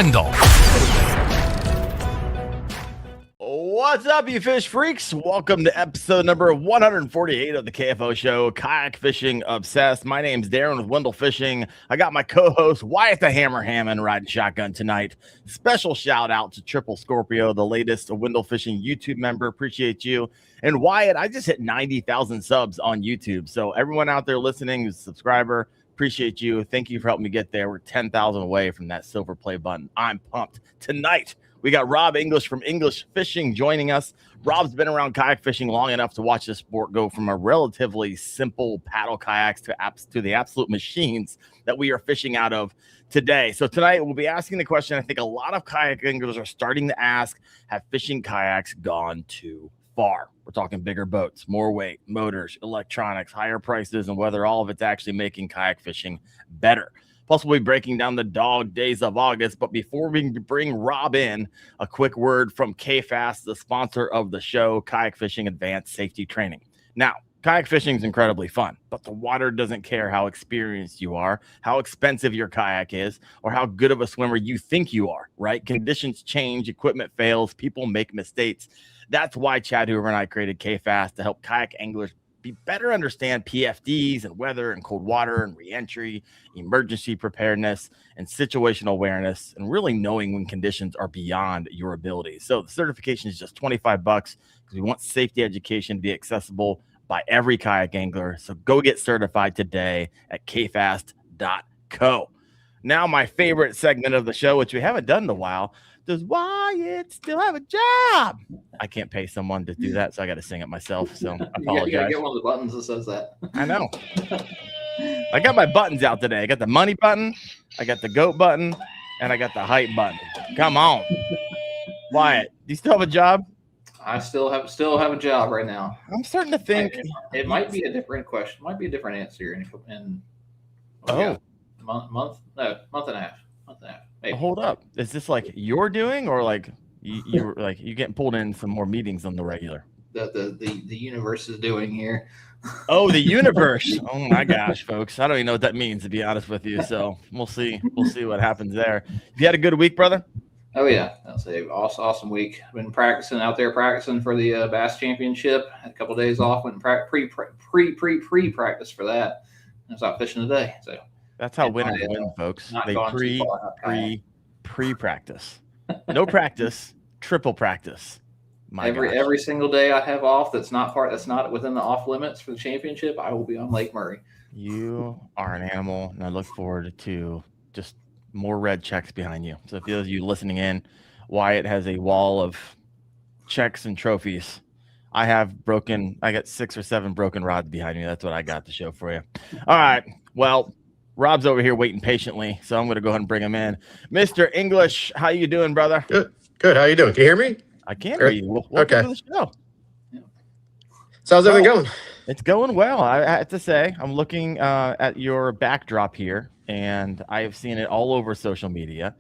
Wendell. What's up, you fish freaks? Welcome to episode number 148 of the KFO show, Kayak Fishing Obsessed. My name's Daren with Wendell Fishing. I got my co-host Wyatt the Hammer Hammond riding shotgun tonight. Special shout out to Triple Scorpio, the latest Wendell Fishing YouTube member. Appreciate you. And Wyatt, I just hit 90,000 subs on YouTube. So everyone out there listening who's a subscriber, appreciate you. Thank you for helping me get there. We're 10,000 away from that silver play button. I'm pumped. Tonight, we got Rob English from English Fishing joining us. Rob's been around kayak fishing long enough to watch this sport go from a relatively simple paddle kayaks to the absolute machines that we are fishing out of today. So tonight we'll be asking the question I think a lot of kayak anglers are starting to ask: have fishing kayaks gone too far? We're talking bigger boats, more weight, motors, electronics, higher prices, and whether all of it's actually making kayak fishing better. Plus, we'll be breaking down the dog days of August. But before we bring Rob in, a quick word from KFAST, the sponsor of the show, Kayak Fishing Advanced Safety Training. Now, kayak fishing is incredibly fun, but the water doesn't care how experienced you are, how expensive your kayak is, or how good of a swimmer you think you are, right? Conditions change, equipment fails, people make mistakes. That's why Chad Hoover and I created KFAST to help kayak anglers better understand PFDs and weather and cold water and reentry, emergency preparedness and situational awareness, and really knowing when conditions are beyond your ability. So the certification is just $25 because we want safety education to be accessible by every kayak angler. So go get certified today at kfast.co. Now, my favorite segment of the show, which we haven't done in a while. Does Wyatt still have a job? I can't pay someone to do that, so I got to sing it myself. So I apologize. You gotta get one of the buttons that says that. I know. I got my buttons out today. I got the money button, I got the goat button, and I got the height button. Come on, Wyatt. Do you still have a job? I still have a job right now. I'm starting to think it might be a different question. Might be a different answer in month and a half. Maybe. Hold up. Is this like you're doing, or like you like you getting pulled in some more meetings on the regular? The universe is doing here. Oh, the universe. Oh my gosh, folks. I don't even know what that means, to be honest with you. So we'll see. We'll see what happens there. You had a good week, brother? Oh yeah. That's a awesome week. Been practicing for the Bass Championship. Had a couple of days off, went and pre-practice for that. I was out fishing today. So that's how winners win, folks. They pre-practice. No practice, triple practice. Every single day I have off that's not within the off limits for the championship, I will be on Lake Murray. You are an animal, and I look forward to just more red checks behind you. So if those of you listening in, Wyatt has a wall of checks and trophies. I got 6 or 7 broken rods behind me. That's what I got to show for you. All right. Well, Rob's over here waiting patiently, so I'm going to go ahead and bring him in. Mr. English, how you doing, brother? Good. How you doing? Can you hear me? I can hear you. Welcome okay. to the show. So how's everything going? It's going well. I have to say, I'm looking at your backdrop here, and I have seen it all over social media.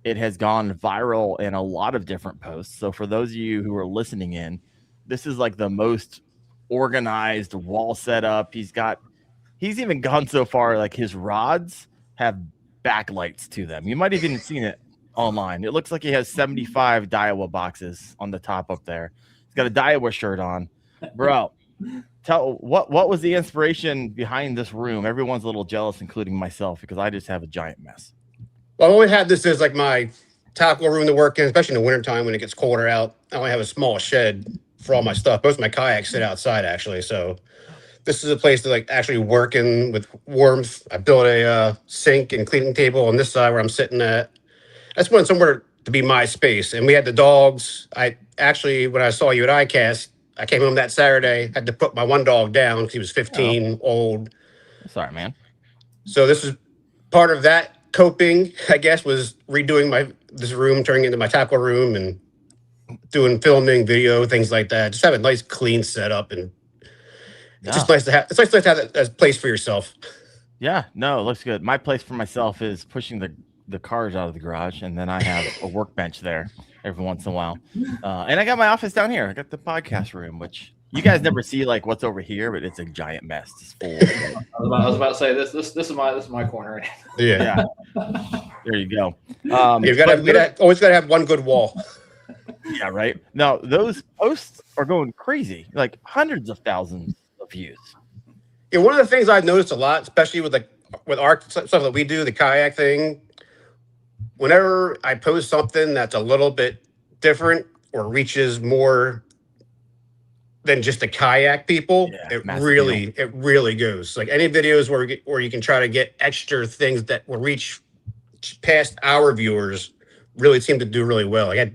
It has gone viral in a lot of different posts. So for those of you who are listening in, this is like the most organized wall setup. He's even gone so far, like his rods have backlights to them. You might have even seen it online. It looks like he has 75 Daiwa boxes on the top up there. He's got a Daiwa shirt on. Bro, what was the inspiration behind this room? Everyone's a little jealous, including myself, because I just have a giant mess. Well, I've always had this as like my tackle room to work in, especially in the wintertime when it gets colder out. I only have a small shed for all my stuff. Most of my kayaks sit outside, actually, so this is a place to like actually work in with warmth. I built a sink and cleaning table on this side where I'm sitting at. I just wanted somewhere to be my space. And we had the dogs. When I saw you at ICAST, I came home that Saturday, had to put my one dog down because he was 15, old. Sorry, man. So this is part of that coping, I guess, was redoing this room, turning into my tackle room and doing filming, video, things like that. Just have a nice, clean setup, and it's just nice to have. It's nice to have that as a place for yourself. Yeah, no, it looks good. My place for myself is pushing the cars out of the garage, and then I have a workbench there every once in a while. And I got my office down here. I got the podcast room, which You guys never see like what's over here, but it's a giant mess. It's full. I was about to say this is my corner. Yeah. There you go. You've always got to have one good wall. Yeah, right. Now those posts are going crazy, like hundreds of thousands of views. Yeah, one of the things I've noticed a lot, especially with our stuff that we do, the kayak thing. Whenever I post something that's a little bit different or reaches more than just the kayak people, it really goes. Like any videos where you can try to get extra things that will reach past our viewers really seem to do really well. It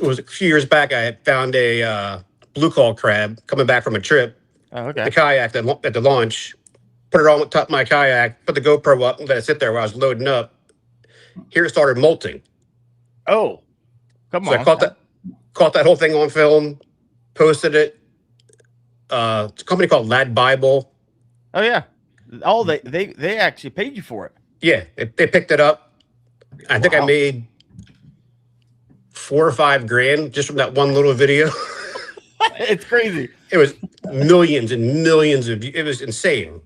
was a few years back. I had found a blue call crab coming back from a trip. Oh, okay. The kayak at the launch, put it on top of my kayak, put the GoPro up, and let it sit there while I was loading up. Here it started molting. Oh, come on! I caught that whole thing on film, posted it. It's a company called Lad Bible. Oh yeah. Oh, they actually paid you for it. Yeah, they picked it up. I think I made $4 or $5 grand just from that one little video. It's crazy. It was millions and millions of views. It was insane.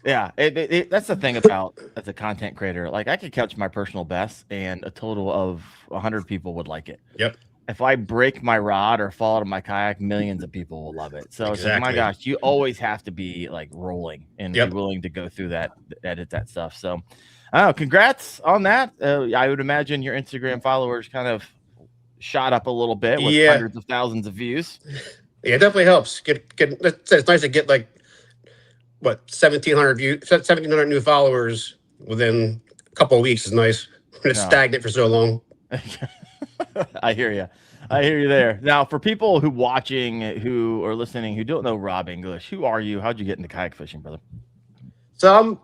Yeah, that's the thing about as a content creator. Like I could catch my personal best, and a total of 100 people would like it. Yep. If I break my rod or fall out of my kayak, millions of people will love it. So it's like, my gosh, you always have to be like rolling and be willing to go through that, edit that stuff. So, congrats on that. I would imagine your Instagram followers kind of shot up a little bit with hundreds of thousands of views. Yeah, it definitely helps. It's nice to get like 1,700 new followers within a couple of weeks is nice. When it's stagnant for so long. I hear you. I hear you there. Now, for people who are listening, who don't know Rob English, who are you? How'd you get into kayak fishing, brother? So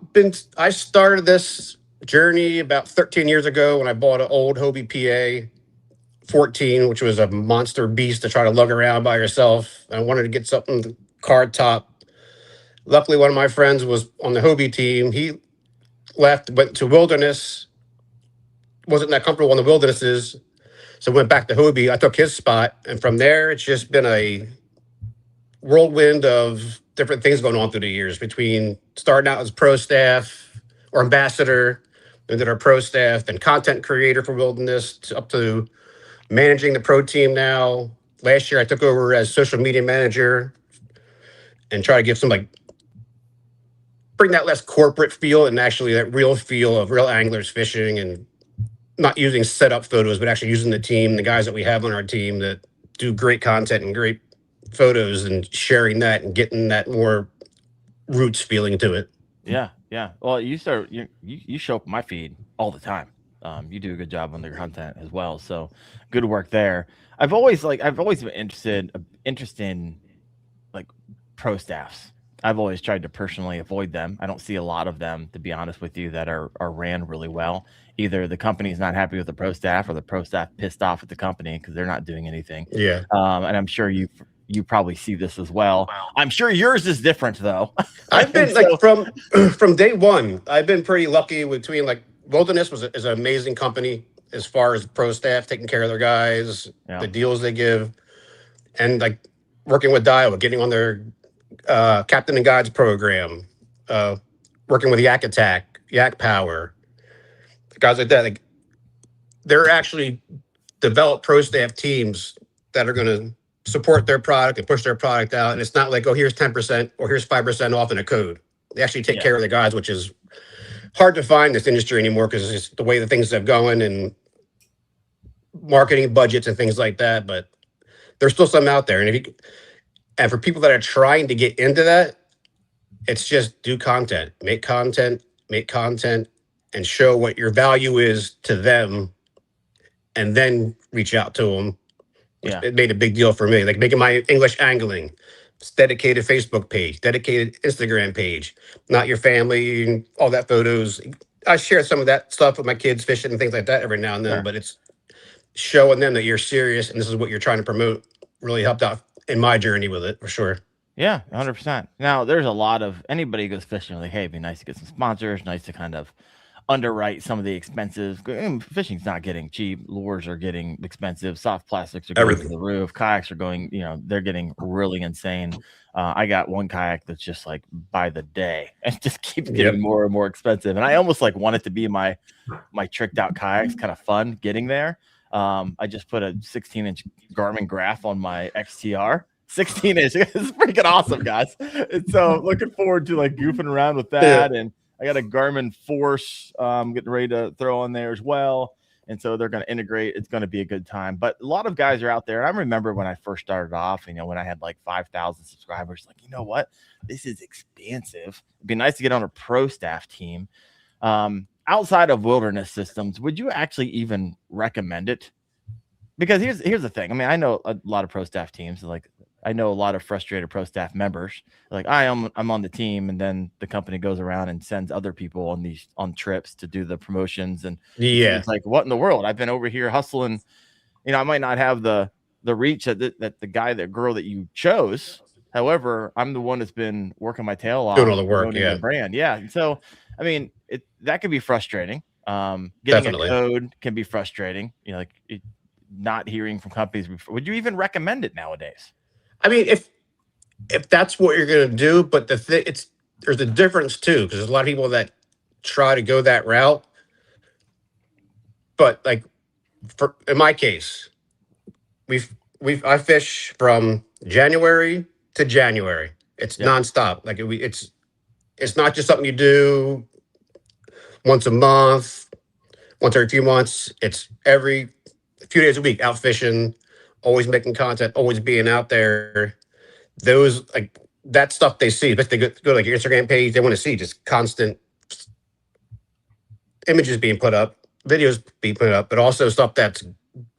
I started this journey about 13 years ago when I bought an old Hobie PA 14, which was a monster beast to try to lug around by yourself. I wanted to get something card top. Luckily, one of my friends was on the Hobie team. He left, went to Wilderness, wasn't that comfortable on the Wildernesses, so went back to Hobie. I took his spot, and from there, it's just been a whirlwind of different things going on through the years, between starting out as pro staff or ambassador, and then our pro staff, then content creator for Wilderness, up to managing the pro team now. Last year, I took over as social media manager and try to give some bring that less corporate feel and actually that real feel of real anglers fishing, and not using setup photos, but actually using the team, the guys that we have on our team that do great content and great photos, and sharing that and getting that more roots feeling to it. Yeah. Well, you show up on my feed all the time. You do a good job on their content as well. So good work there. I've always been interested in like pro staffs. I've always tried to personally avoid them. I don't see a lot of them, to be honest with you, that are ran really well. Either the company's not happy with the pro staff, or the pro staff pissed off at the company because they're not doing anything. Yeah. And I'm sure you probably see this as well. I'm sure yours is different though. I've been from day one. I've been pretty lucky between Wilderness is an amazing company as far as pro staff taking care of their guys, the deals they give, and working with Daiwa, getting on their Captain and Guides program, working with Yak Attack, Yak Power, guys like that. They're actually developed pro staff teams that are going to support their product and push their product out. And it's not like, oh, here's 10% or here's 5% off in a code. They actually take care of the guys, which is hard to find in this industry anymore because it's the way the things have going and marketing budgets and things like that. But there's still some out there. And for people that are trying to get into that, it's just do content, make content, and show what your value is to them, and then reach out to them. Yeah. It made a big deal for me, making my English angling, dedicated Facebook page, dedicated Instagram page, not your family and all that photos. I share some of that stuff with my kids fishing and things like that every now and then, but it's showing them that you're serious and this is what you're trying to promote. Really helped out in my journey with it for sure. Yeah, 100%. Now there's a lot of anybody who goes fishing, hey, it'd be nice to get some sponsors, nice to kind of underwrite some of the expensive. Fishing's not getting cheap. Lures are getting expensive. Soft plastics are going through the roof. Kayaks are going, they're getting really insane. I got one kayak that's just like by the day and just keeps getting more and more expensive. And I almost like want it to be my tricked out kayaks, kind of fun getting there. I just put a 16-inch Garmin graph on my XTR. 16-inch. It's freaking awesome, guys. And so looking forward to like goofing around with that. And I got a Garmin Force getting ready to throw on there as well. And so they're going to integrate. It's going to be a good time. But a lot of guys are out there. I remember when I first started off, when I had like 5,000 subscribers, like, you know what? This is expensive. It'd be nice to get on a pro staff team. Outside of wilderness systems, would you actually even recommend it? Because here's the thing. I know a lot of pro staff teams. Like, I know a lot of frustrated pro staff members. Like, I'm on the team, and then the company goes around and sends other people on trips to do the promotions. And it's like, what in the world? I've been over here hustling. I might not have the reach that the girl that you chose. However, I'm the one that's been working my tail off, doing all the work. The brand. Yeah. So, that could be frustrating. Getting Definitely. a code can be frustrating. Not hearing from companies before. Would you even recommend it nowadays? If that's what you're going to do, but there's a difference too, because there's a lot of people that try to go that route. But like, in my case, I fish from January to January. It's nonstop. Like it's not just something you do once a month, once every few months. It's every few days a week out fishing, always making content, always being out there. Those, like, that stuff they see, but they go to like your Instagram page, they want to see just constant images being put up, videos being put up, but also stuff that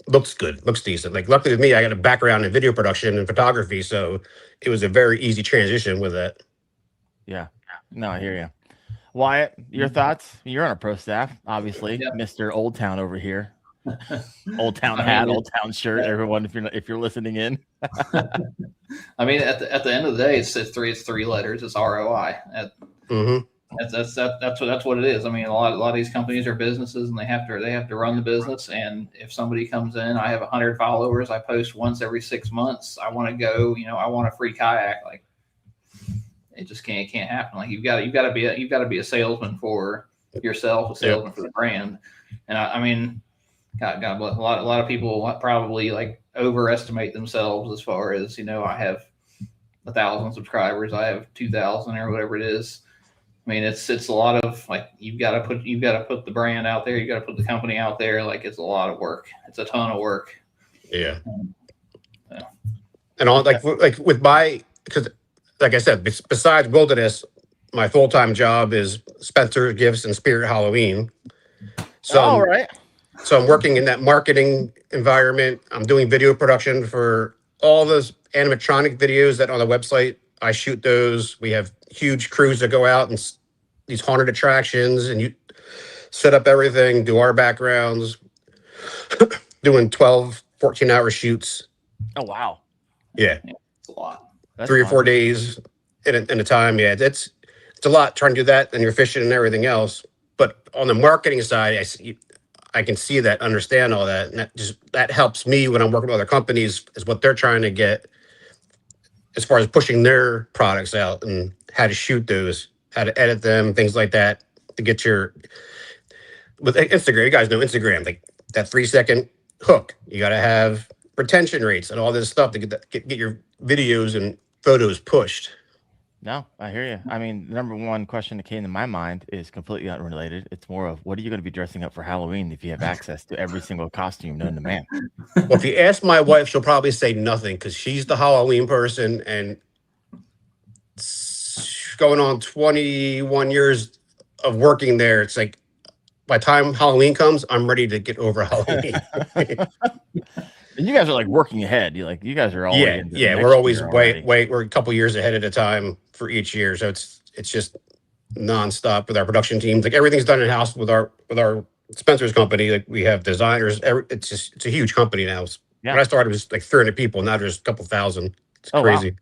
looks good, looks decent. Like, luckily with me, I got a background in video production and photography, so it was a very easy transition with that. Yeah. No, I hear you. Wyatt, your thoughts? You're on a pro staff, obviously. Mr. Old Town over here. Old Town hat, Old Town shirt. Everyone, if you're listening in. At the end of the day, it's three letters. It's ROI. That's what it is. A lot of these companies are businesses, and they have to run the business. And if somebody comes in, I have 100 followers. I post once every 6 months. I want to go. I want a free kayak. Like, it just can't happen. Like, you've got to be a salesman for yourself, a salesman for the brand. And God bless. A lot of people probably like overestimate themselves as far as, I have 1,000 subscribers, I have 2,000 or whatever it is. It's a lot of, like, you've got to put the brand out there, you got to put the company out there. Like, it's a lot of work. It's a ton of work. Yeah. And all like with because like I said, besides wilderness, my full-time job is Spencer Gifts and Spirit Halloween. So all right. So I'm working in that marketing environment. I'm doing video production for all those animatronic videos that on the website. I shoot those. We have huge crews that go out and these haunted attractions, and you set up everything, do our backgrounds, doing 12, 14-hour shoots. Oh, wow. Yeah. It's a lot. That's 3 or 4 days in a time. Yeah, it's a lot trying to do that, and you're fishing and everything else. But on the marketing side, I can see that, understand all that, and that helps me when I'm working with other companies, is what they're trying to get as far as pushing their products out and how to shoot those, how to edit them, things like that, to get with Instagram. You guys know Instagram, like that 3-second hook. You got to have retention rates and all this stuff to get your videos and photos pushed. No, I hear you. The number one question that came to my mind is completely unrelated. It's more of, what are you going to be dressing up for Halloween if you have access to every single costume known to man? Well, if you ask my wife, she'll probably say nothing, because she's the Halloween person, and going on 21 years of working there, it's like, by the time Halloween comes, I'm ready to get over Halloween. And you guys are like working ahead. You guys are always we're always we're a couple years ahead at a time for each year. So it's just nonstop with our production teams. Like, everything's done in house with our Spencer's company. Like, we have designers. It's a huge company now. Yeah. When I started, it was like 300 people. Now there's a couple thousand. It's crazy.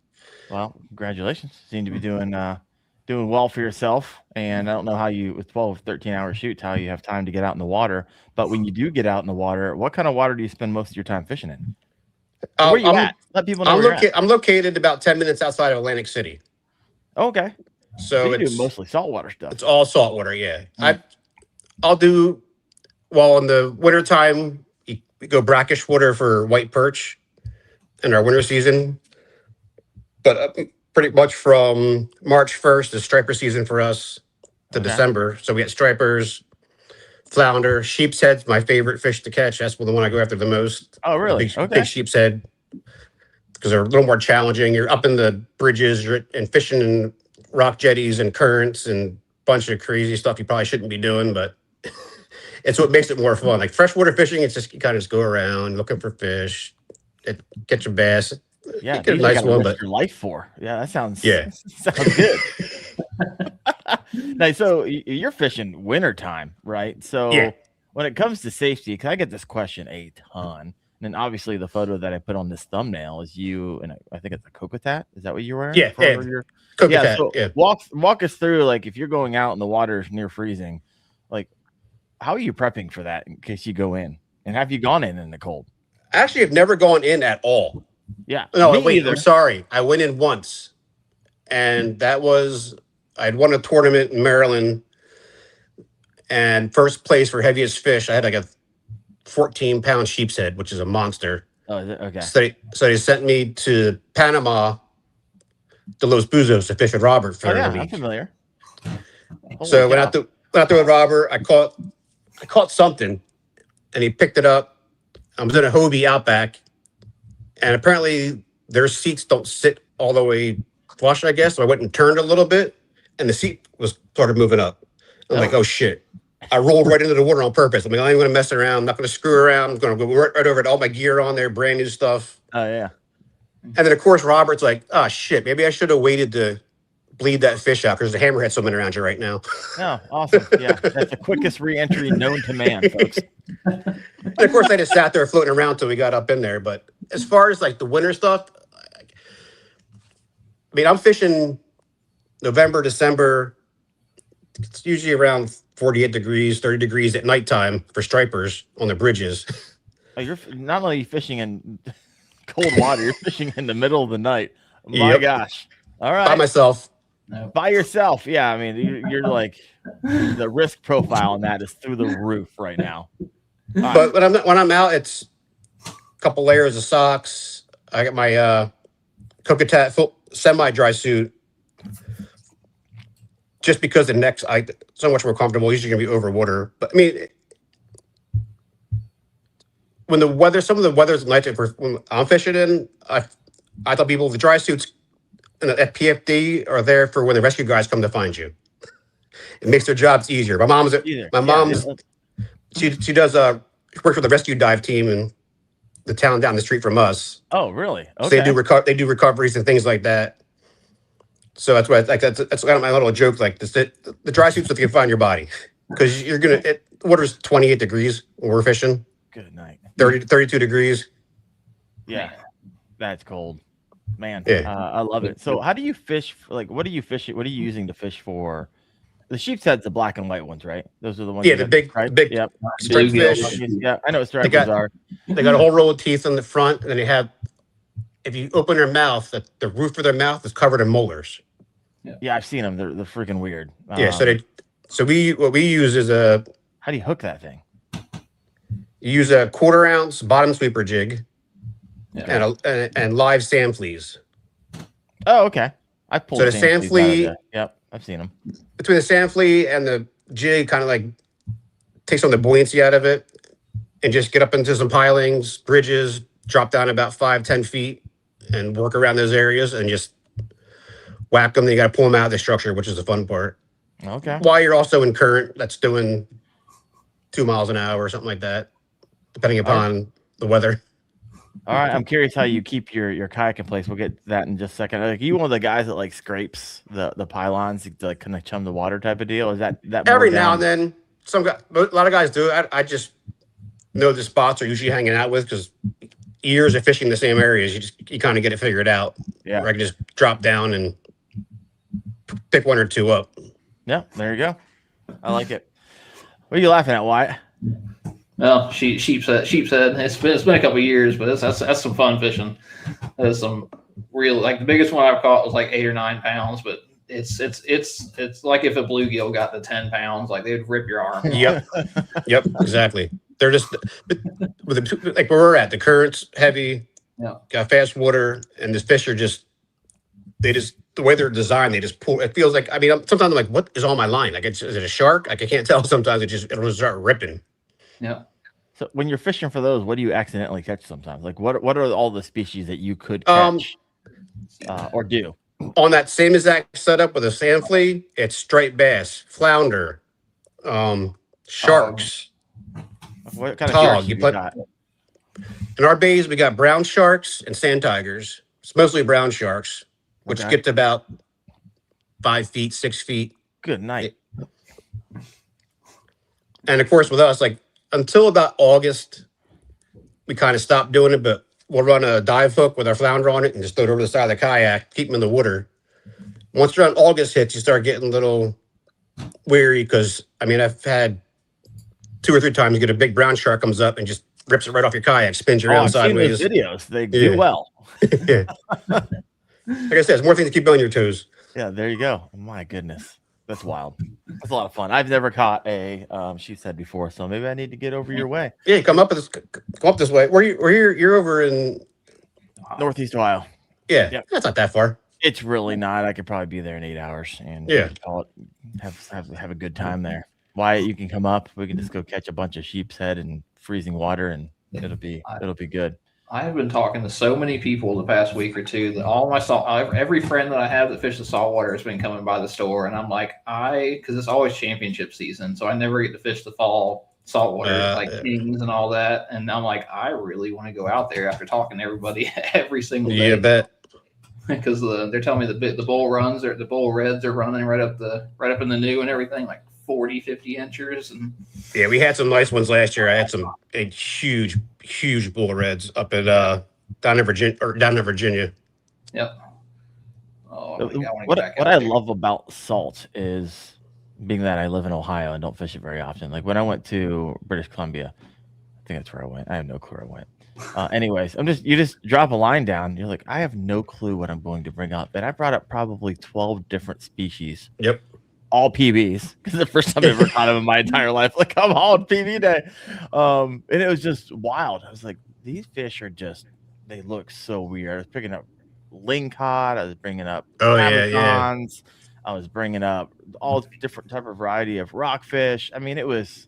Wow. Well, congratulations. Seem to be doing doing well for yourself. And I don't know how you, with 12, 13-hour shoots, how you have time to get out in the water. But when you do get out in the water, what kind of water do you spend most of your time fishing in? Where you at? Let people know where you're at. I'm located about 10 minutes outside of Atlantic City. Okay. So you do it's mostly saltwater stuff. It's all saltwater, yeah. I'll do, well, in the wintertime, we go brackish water for white perch in our winter season. But pretty much from March 1st is striper season for us to December. So we get stripers, flounder, sheep's head's my favorite fish to catch. That's the one I go after the most. Oh, really? Big sheep's head. Because they're a little more challenging. You're up in the bridges and fishing in rock jetties and currents and a bunch of crazy stuff you probably shouldn't be doing, but it's what makes it more fun. Like freshwater fishing, it's just you kind of just go around looking for fish, catch a bass. Yeah, get a nice one, but your life for. Yeah, that sounds sounds good. Now, so you're fishing wintertime, right? So when it comes to safety, because I get this question a ton. And obviously, the photo that I put on this thumbnail is you, and I think it's a coquetat. Is that what you're wearing? Coquetat. So walk us through, like, if you're going out in the water near freezing, like, how are you prepping for that in case you go in? And have you gone in the cold? Actually, I've never gone in at all. Yeah. No, wait. I'm sorry. I went in once, and that was I'd won a tournament in Maryland, and first place for heaviest fish. I had like a 14-pound sheep's head, which is a monster. Oh, is it? Okay. So they sent me to Panama, to Los Buzos to fish with Robert for a week. I'm familiar. So went out there with Robert. I caught something, and he picked it up. I was in a Hobie Outback, and apparently their seats don't sit all the way flush, I guess. So I went and turned a little bit, and the seat started moving up. I'm like, oh shit. I rolled right into the water on purpose. I'm like, I ain't going to mess around. I'm not going to screw around. I'm going to go right over it. All my gear on there, brand new stuff. Oh, yeah. And then, of course, Robert's like, oh, shit, maybe I should have waited to bleed that fish out because there's a hammerhead swimming around you right now. Oh, awesome. Yeah, that's the quickest re-entry known to man, folks. And, of course, I just sat there floating around till we got up in there. But as far as, like, the winter stuff, I mean, I'm fishing November, December. It's usually around 48 degrees, 30 degrees at nighttime for stripers on the bridges. Oh, you're not only fishing in cold water, you're fishing in the middle of the night. My gosh. All right. By myself. By yourself. Yeah. I mean, you're like, the risk profile on that is through the roof right now. But when I'm out, it's a couple layers of socks. I got my Coquetat full semi-dry suit. Just because the neck's so much more comfortable, usually gonna be over water. But I mean, when some of the weather's nice, when I'm fishing in, I tell people the dry suits at PFD are there for when the rescue guys come to find you. It makes their jobs easier. My mom's she does works for the rescue dive team in the town down the street from us. Oh, really? Okay. So they do recoveries and things like that. So that's why that's kind of my little joke. Like the dry suit's what you can find your body because the water's 28 degrees when we're fishing. Good night. 32 degrees. Yeah, that's cold, man. Yeah. I love it. So how do you fish? Like, what are you fishing? What are you using to fish for? The sheep's head's the black and white ones, right? Those are the ones. Yeah, the big striped fish. Yeah, I know what stripers are. They got a whole row of teeth on the front, and then they have. If you open their mouth, the roof of their mouth is covered in molars. Yeah, I've seen them. They're freaking weird. Yeah, what we use is how do you hook that thing? You use a 1/4 ounce bottom sweeper jig, and live sand fleas. Oh, okay. I pulled. So the sand flea. Yep, I've seen them. Between the sand flea and the jig, kind of like takes some of the buoyancy out of it, and just get up into some pilings, bridges, drop down about 5-10 feet, and work around those areas, and just whack them. Then you got to pull them out of the structure, which is the fun part. Okay. While you're also in current that's doing 2 miles an hour or something like that, depending upon the weather. All right, I'm curious how you keep your kayak in place. We'll get to that in just a second. Like, you one of the guys that like scrapes the pylons to like kind of chum the water type of deal? Is that every now and then? A lot of guys do it. I just know the spots are usually hanging out with because years of fishing the same areas, you kind of get it figured out. Yeah, where I can just drop down and pick one or two up. Yeah, there you go. I like it. What are you laughing at, Wyatt? Well, sheephead. It's been a couple of years, but that's some fun fishing. There's some real, like the biggest one I've caught was like 8 or 9 pounds, but it's like if a bluegill got to 10 pounds, like they'd rip your arm. Yep, yep, exactly. They're just like where we're at. The current's heavy. Yeah, got fast water, and the fish are just the way they're designed. They just pull. It feels like sometimes I'm like, what is on my line? Like, is it a shark? Like I can't tell. Sometimes it'll start ripping. Yeah. So when you're fishing for those, what do you accidentally catch sometimes? Like what are all the species that you could catch or do? On that same exact setup with a sand flea, it's striped bass, flounder, sharks. What kind of sharks you got? In our bays, we got brown sharks and sand tigers. It's mostly brown sharks, which get to about 5 feet, 6 feet. Good night. And of course, with us, like until about August, we kind of stopped doing it, but we'll run a dive hook with our flounder on it and just throw it over the side of the kayak, keep them in the water. Once around August hits, you start getting a little weary because, I've had 2 or 3 times you get a big brown shark comes up and just rips it right off your kayak, spins you around sideways. Videos, they do well. Yeah. Like I said, it's more things to keep on your toes. Yeah, there you go. Oh, my goodness. That's wild. That's a lot of fun. I've never caught a sheephead before, so maybe I need to get over your way. Yeah, come up this way. You're over in Northeast Ohio. Yeah, yep. That's not that far. It's really not. I could probably be there in 8 hours and have a good time there. Wyatt, you can come up. We can just go catch a bunch of sheephead in freezing water, and it'll be good. I have been talking to so many people the past week or two that every friend that I have that fishes saltwater has been coming by the store, and I'm like, because it's always championship season, so I never get to fish the fall saltwater like Kings and all that, and I'm like, I really want to go out there after talking to everybody every single day. Yeah, bet. Because they're telling me the bull reds are running right up in the new and everything, like 40, 50 inchers. And yeah, we had some nice ones last year. I had some huge bull reds up at down in Virginia. Yep. Oh, what I love about salt is being that I live in Ohio and don't fish it very often. Like when I went to British Columbia, I think that's where I went. I have no clue where I went. Anyways, you just drop a line down. You're like, I have no clue what I'm going to bring up. And I brought up probably 12 different species. Yep. All PBs, because the first time I ever caught them in my entire life. Like I'm all on PB day. And it was just wild. I was like, these fish they look so weird. I was picking up lingcod. I was bringing up Amazons. I was bringing up all different type of variety of rockfish. It was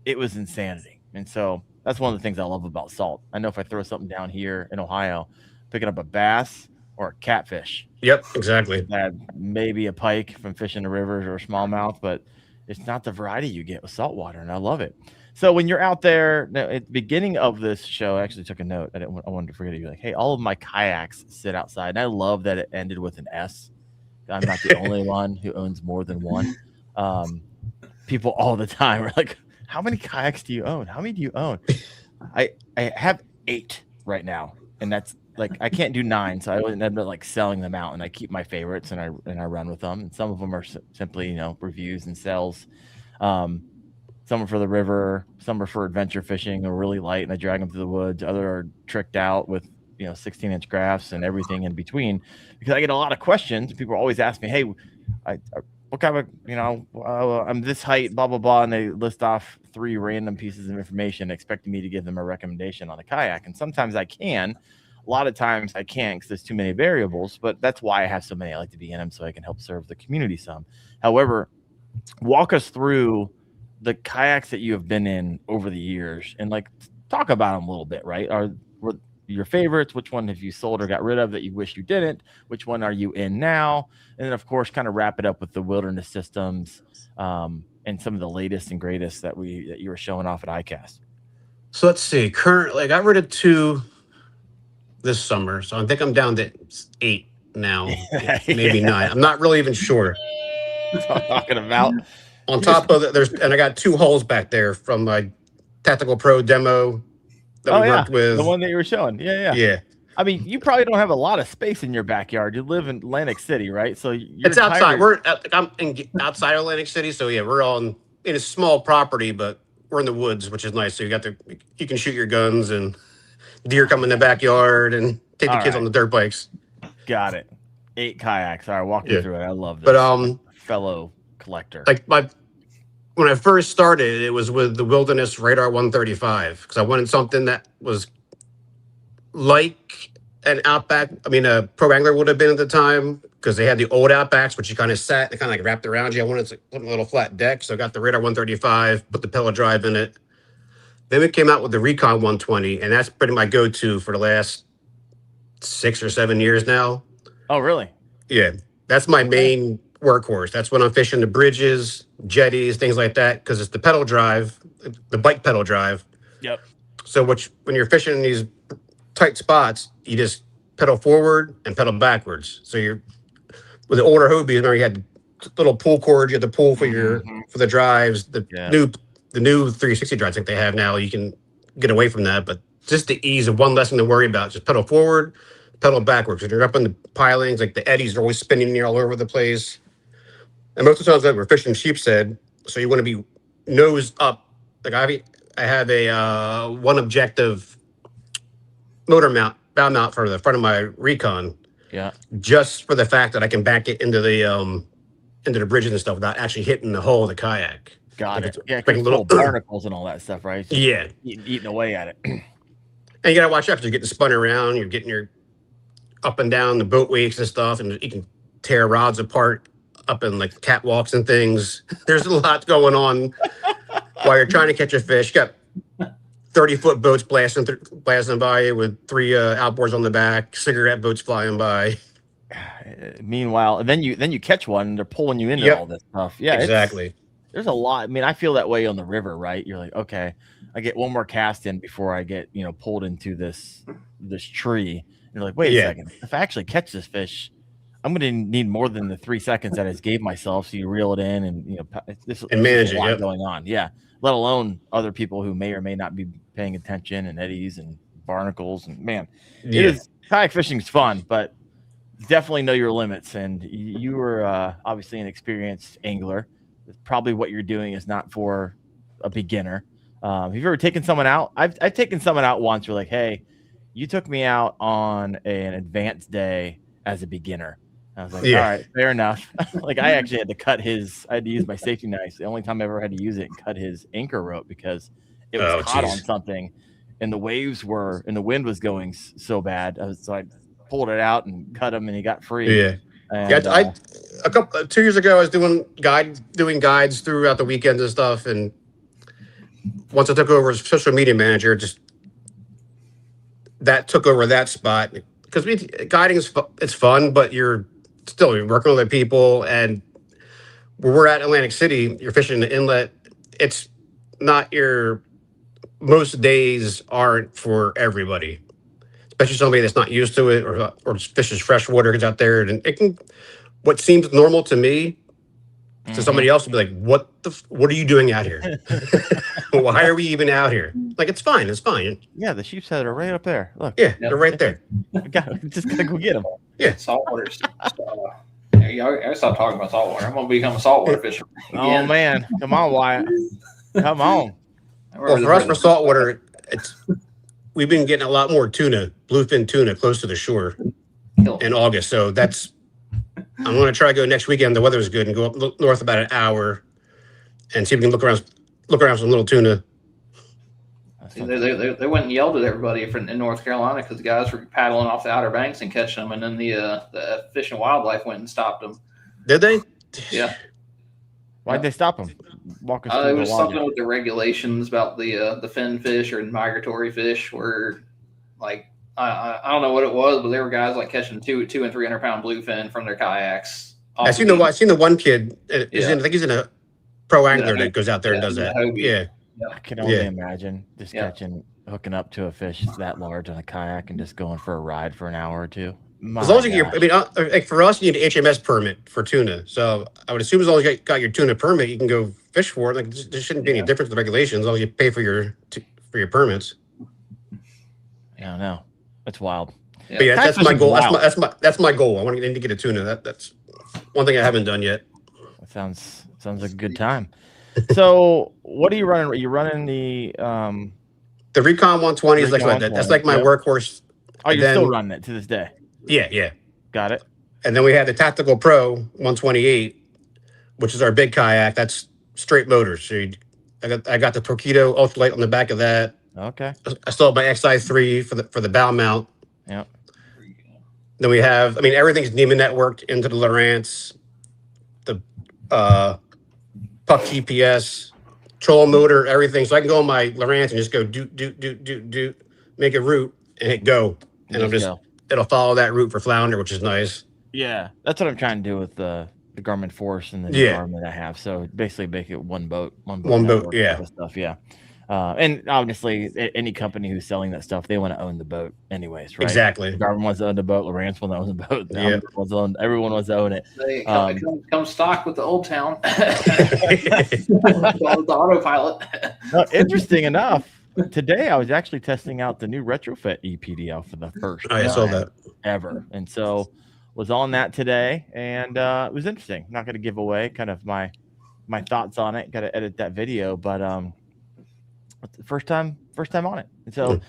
insanity. And so that's one of the things I love about salt. I know if I throw something down here in Ohio, picking up a bass or a catfish. Yep, exactly. That maybe a pike from fishing the rivers or a smallmouth, but it's not the variety you get with saltwater, and I love it. So when you're out there, now, at the beginning of this show, I actually took a note. I wanted to forget it. You're like, hey, all of my kayaks sit outside. And I love that it ended with an S. I'm not the only one who owns more than one. People all the time are like, how many kayaks do you own? How many do you own? I have 8 right now, and that's like I can't do 9, so I end up like selling them out, and I keep my favorites and I run with them. And some of them are simply reviews and sales. Some are for the river, some are for adventure fishing, or really light, and I drag them through the woods. Other are tricked out with 16-inch graphs and everything in between, because I get a lot of questions. People always ask me, hey, what kind of, I'm this height, blah, blah, blah. And they list off 3 random pieces of information, expecting me to give them a recommendation on a kayak. And sometimes I can. A lot of times I can't because there's too many variables, but that's why I have so many. I like to be in them so I can help serve the community some. However, walk us through the kayaks that you have been in over the years and talk about them a little bit, right? Were your favorites? Which one have you sold or got rid of that you wish you didn't? Which one are you in now? And then, of course, kind of wrap it up with the wilderness systems and some of the latest and greatest that you were showing off at ICAST. So let's see. Currently, I got rid of 2 this summer, so I think I'm down to 8 now, maybe 9. I'm not really even sure. That's what I'm talking about. On top of that, and I got 2 hulls back there from my Tactical Pro demo that we worked with. The one that you were showing. Yeah. Yeah. I mean, you probably don't have a lot of space in your backyard. You live in Atlantic City, right? So It's outside. I'm outside Atlantic City, so yeah, we're on in a small property, but we're in the woods, which is nice. So you can shoot your guns and deer come in the backyard and take the kids on the dirt bikes. Got it. 8 kayaks. All right, walk me through it. I love this. But fellow collector. like when I first started, it was with the Wilderness Radar 135 because I wanted something that was like an Outback. I mean, a Pro Angler would have been at the time because they had the old Outbacks, which you kind of sat, they kind of like wrapped around you. I wanted a little flat deck, so I got the Radar 135, put the pedal drive in it. Then we came out with the Recon 120, and that's pretty my go-to for the last 6 or 7 years now. Oh, really? Yeah, that's my main workhorse. That's when I'm fishing the bridges, jetties, things like that, because it's the pedal drive, the bike pedal drive. Yep. So when you're fishing in these tight spots, you just pedal forward and pedal backwards. So you're with the older Hobie, you had little pull cord. You had to pull for for the drives. The new 360 drives like they have now, you can get away from that. But just the ease of one less thing to worry about. Just pedal forward, pedal backwards. When you're up in the pilings, like the eddies are always spinning you all over the place. And most of the times that we're fishing sheephead, so you want to be nose up. Like I have a one objective motor mount, bow mount for the front of my Recon. Yeah. Just for the fact that I can back it into the bridges and stuff without actually hitting the hull of the kayak. Got like it. Yeah, little barnacles and all that stuff, right? So yeah. Eating away at it. And you got to watch out because you're getting spun around. You're getting your up and down the boat wakes and stuff, and you can tear rods apart up in like catwalks and things. There's a lot going on while you're trying to catch a fish. You got 30-foot boats blasting by you with 3 outboards on the back, cigarette boats flying by. Meanwhile, then you catch one and they're pulling you into all this stuff. Yeah, exactly. There's a lot. I mean, I feel that way on the river, right? You're like, okay, I get one more cast in before I get pulled into this tree. And you're like, wait a second. If I actually catch this fish, I'm going to need more than the 3 seconds that I just gave myself. So you reel it in and there's manage a lot going on. Yeah, let alone other people who may or may not be paying attention and eddies and barnacles and kayak fishing is fun, but definitely know your limits. And you were obviously an experienced angler. Probably what you're doing is not for a beginner. Have you ever taken someone out? I've taken someone out once. You're like, hey, you took me out on an advanced day as a beginner. I was like, all right, fair enough. Like I actually had to I had to use my safety knife. The only time I ever had to use it and cut his anchor rope because it was caught on something and the wind was going so bad. So I pulled it out and cut him and he got free. Yeah. And, 2 years ago, I was doing guides throughout the weekends and stuff. And once I took over as social media manager, that took over that spot because guiding it's fun, but you're working with other people. And where we're at Atlantic City, you're fishing the inlet. It's not most days aren't for everybody, especially somebody that's not used to it or fishes freshwater, gets out there and it can. What seems normal to me, to somebody else would be like, what are you doing out here? Why are we even out here? Like, it's fine. It's fine. Yeah, the sheephead are right up there. Look. Yeah, they're right there. Just gotta go get them. Yeah. Saltwater. I stopped talking about saltwater. I'm going to become a saltwater fisherman. Oh, man. Come on, Wyatt. Come on. Well, for us, for saltwater, we've been getting a lot more tuna, bluefin tuna, close to the shore in August. So I'm going to try to go next weekend. The weather's good and go up north about an hour and see if we can look around some little tuna. They went and yelled at everybody in North Carolina because the guys were paddling off the Outer Banks and catching them, and then the Fish and Wildlife went and stopped them. Did they? Yeah. Why'd they stop them? Walk us It was something with the regulations about the fin fish or migratory fish were like I don't know what it was, but there were guys like catching 200 and 300 pound bluefin from their kayaks. I seen the one kid. I think he's in a pro angler that goes out there and does that. Yeah. I can only imagine just hooking up to a fish that large on a kayak and just going for a ride for an hour or two. As long as like for us, you need an HMS permit for tuna. So I would assume as long as you got your tuna permit, you can go fish for it. Like there shouldn't be any difference in the regulations as long as you pay for your permits. Yeah, no, it's wild. But yeah, Kayak that's my fishing's goal. wild. That's my goal. I want to get a tuna. That's one thing I haven't done yet. That sounds like a good time. So what are you running? Are you running the Recon 120 is like Recon that's 120, like my yep. workhorse. Oh, And you're still then- running it to this day. Yeah. Got it. And then we had the Tactical Pro 128, which is our big kayak. That's straight motors. So I got the Torpedo ultralight on the back of that. Okay. I still have my XI3 for the bow mount. Yep. Then we have, everything's NEMA networked into the Lowrance, the Puck GPS, trolling motor, everything. So I can go on my Lowrance and just go do, make a route and hit go. And it'll follow that route for flounder, which is nice. Yeah, that's what I'm trying to do with the Garmin Force and the new Garmin I have. So basically make it one boat, yeah. type of stuff, yeah. And obviously, any company who's selling that stuff, they want to own the boat, anyways, right? Exactly. Garmin wants to own the boat. Lowrance wants to own the boat. Yeah. Everyone wants to own it. They come stock with the Old Town. the autopilot. Interesting enough, today I was actually testing out the new retrofit EPDL for the first I saw that ever, and so was on that today, and it was interesting. Not going to give away kind of my thoughts on it. Got to edit that video, but first time on it. And so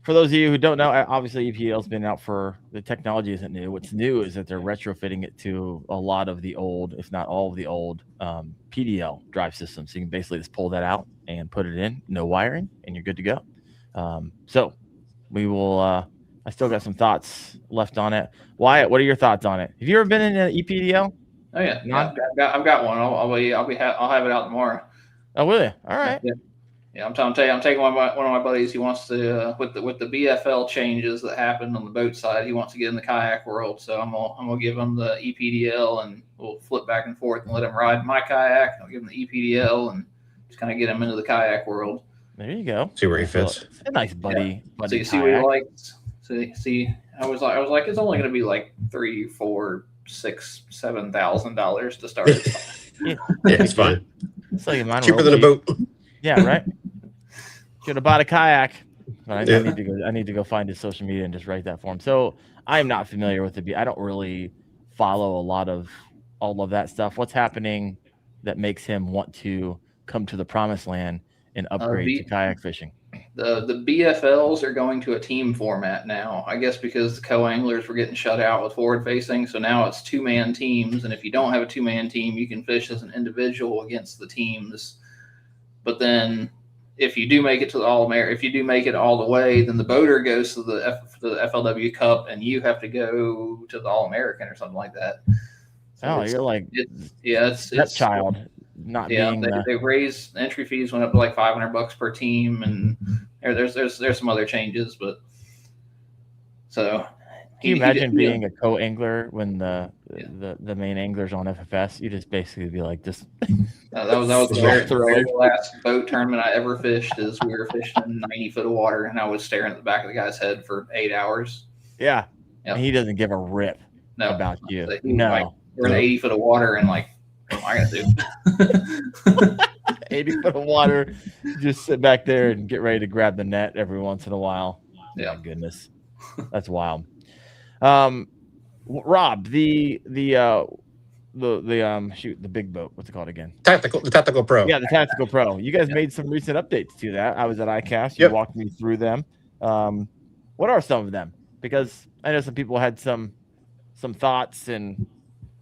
for those of you who don't know, obviously EPDL's been out for, the technology isn't new. What's new is that they're retrofitting it to a lot of the old, if not all of the old PDL drive systems. So you can basically just pull that out and put it in, no wiring, and you're good to go. So we will, I still got some thoughts left on it. Wyatt, what are your thoughts on it? Have you ever been in an EPDL? Oh yeah, I've got one. I'll have it out tomorrow. Oh, will you? All right. Yeah, I'm taking one of my buddies. He wants to with the BFL changes that happened on the boat side. He wants to get in the kayak world, so I'm gonna give him the EPDL, and we'll flip back and forth and let him ride my kayak. I'll give him the EPDL and just kind of get him into the kayak world. There you go. See where he fits. It's a nice buddy. So you see what he likes. See, I was like, it's only gonna be like $3,000, $4,000, $6,000, $7,000 to start. Yeah, it's fine. It's like mine cheaper than a boat. Yeah, right. Should have bought a kayak. But I need to go find his social media and just write that for him. So I'm not familiar with I don't really follow a lot of all of that stuff. What's happening that makes him want to come to the promised land and upgrade to kayak fishing? The BFLs are going to a team format now, I guess, because the co-anglers were getting shut out with forward facing. So now it's 2-man teams. And if you don't have a 2-man team, you can fish as an individual against the teams. But then if you do make it to the if you do make it all the way, then the boater goes to the FLW Cup and you have to go to the All-American or something like that. So you're like, it's child. Not being they raised entry fees, went up to like $500 per team, and there's some other changes, but so can you imagine being a co-angler when the main angler's on FFS? You just basically be like this. That was the last boat tournament I ever fished. Is we were fishing in 90 foot of water, and I was staring at the back of the guy's head for 8 hours. Yeah, and he doesn't give a rip about you. No, we're in 80 foot of water, and like, what am I gonna do? 80 foot of water, just sit back there and get ready to grab the net every once in a while. Yeah, my goodness, that's wild. Rob, the big boat, what's it called again? The Tactical Pro. Yeah, the Tactical Pro. You guys made some recent updates to that. I was at ICAST. You walked me through them. What are some of them? Because I know some people had some thoughts, and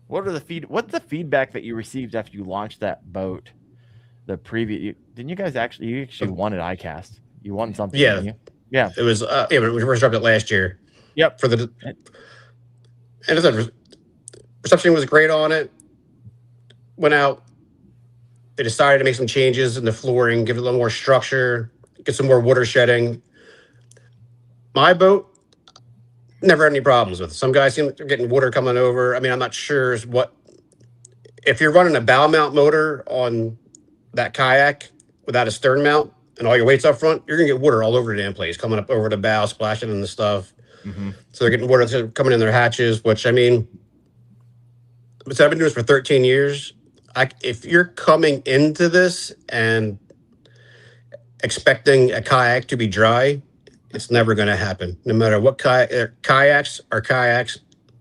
what's the feedback that you received after you launched that boat? Didn't you guys actually won at ICAST? You won something. Yeah. Didn't you? Yeah. It was we first dropped it last year. Yep. And I said reception was great on it. Went out. They decided to make some changes in the flooring, give it a little more structure, get some more water shedding. My boat, never had any problems with it. Some guys seem like they're getting water coming over. I mean, I'm not sure if you're running a bow mount motor on that kayak without a stern mount and all your weight's up front, you're gonna get water all over the damn place, coming up over the bow, splashing in the stuff. Mm-hmm. So they're getting water coming in their hatches, which I've been doing this for 13 years. If you're coming into this and expecting a kayak to be dry, It's never going to happen. No matter what kayaks are kayaks,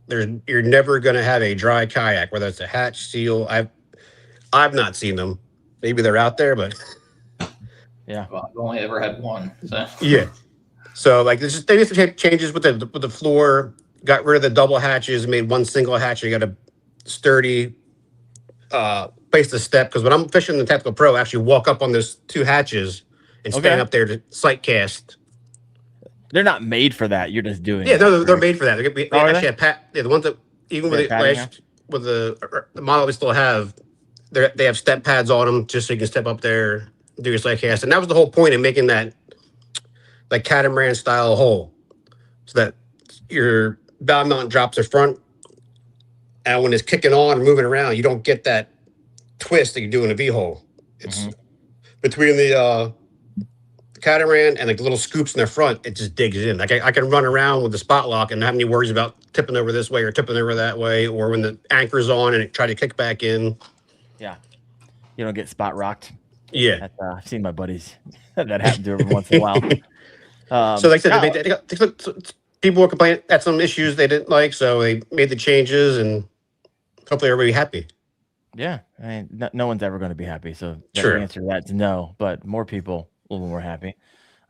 you're never going to have a dry kayak, whether it's a hatch, seal. I've not seen them. Maybe they're out there, but yeah. Well, I've only ever had one. So. Yeah. So like they just changes with the floor. Got rid of the double hatches, made one single hatch. You got a sturdy place to step, because when I'm fishing the Tactical Pro, I actually walk up on those two hatches and stand up there to sight cast. They're not made for that. You're just doing. Yeah, they're made for that. They actually have the ones that even with the model we still have, they have step pads on them just so you can step up there, do your sight cast, and that was the whole point of making that like catamaran style hole, so that your bow mount drops the front, and when it's kicking on and moving around, you don't get that twist that you do in a V hole. It's between the catamaran and like the little scoops in the front, it just digs in. Like I can run around with the spot lock and not have any worries about tipping over this way or tipping over that way, or when the anchor's on and it try to kick back in. Yeah, you don't get spot rocked. Yeah, I've seen my buddies that happen to every once in a while. So like I said, people were complaining at some issues they didn't like, so they made the changes, and hopefully everybody happy. Yeah, I mean, no one's ever going to be happy. So the Sure. answer to that's no, but more people a little more happy.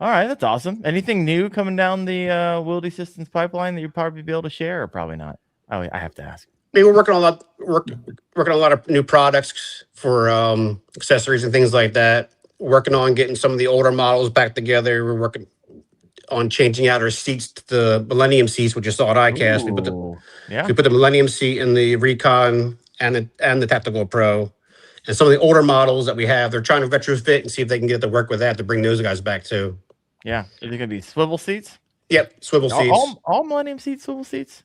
All right, that's awesome. Anything new coming down the Wildy Systems pipeline that you'd probably be able to share, or probably not? Oh, I have to ask. I mean, we're working on a lot of new products for accessories and things like that. Working on getting some of the older models back together. We're working on changing out our seats to the Millennium seats, which you saw at ICAST. We put the Millennium seat in the Recon and the Tactical Pro. And some of the older models that we have, they're trying to retrofit and see if they can get to work with that to bring those guys back too. Yeah. Is it going to be swivel seats? Yep, swivel seats. All Millennium seats, swivel seats?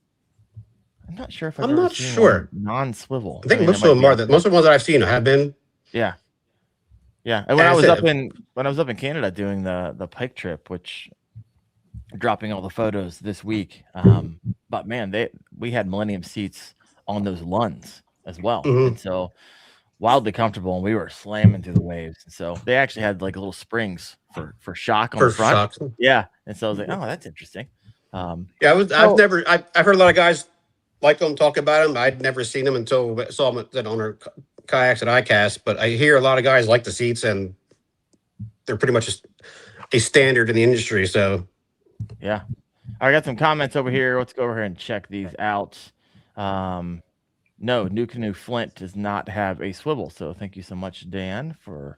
I'm not sure if I'm not sure. Non-swivel. I think most of them are. Most of the ones that I've seen have been. Yeah. Yeah. And when I was up in Canada doing the Pike trip, which dropping all the photos this week, but man, we had Millennium seats on those Lunds as well. Mm-hmm. And so wildly comfortable, and we were slamming through the waves. And so they actually had like little springs for shock on the front. Shocks. Yeah. And so I was like, oh, that's interesting. I've heard a lot of guys like them, talk about them. I'd never seen them until I saw them on our kayaks at ICAST, but I hear a lot of guys like the seats, and they're pretty much a standard in the industry. So yeah. I got some comments over here. Let's go over here and check these out. No, New Canoe Flint does not have a swivel. So thank you so much, Dan, for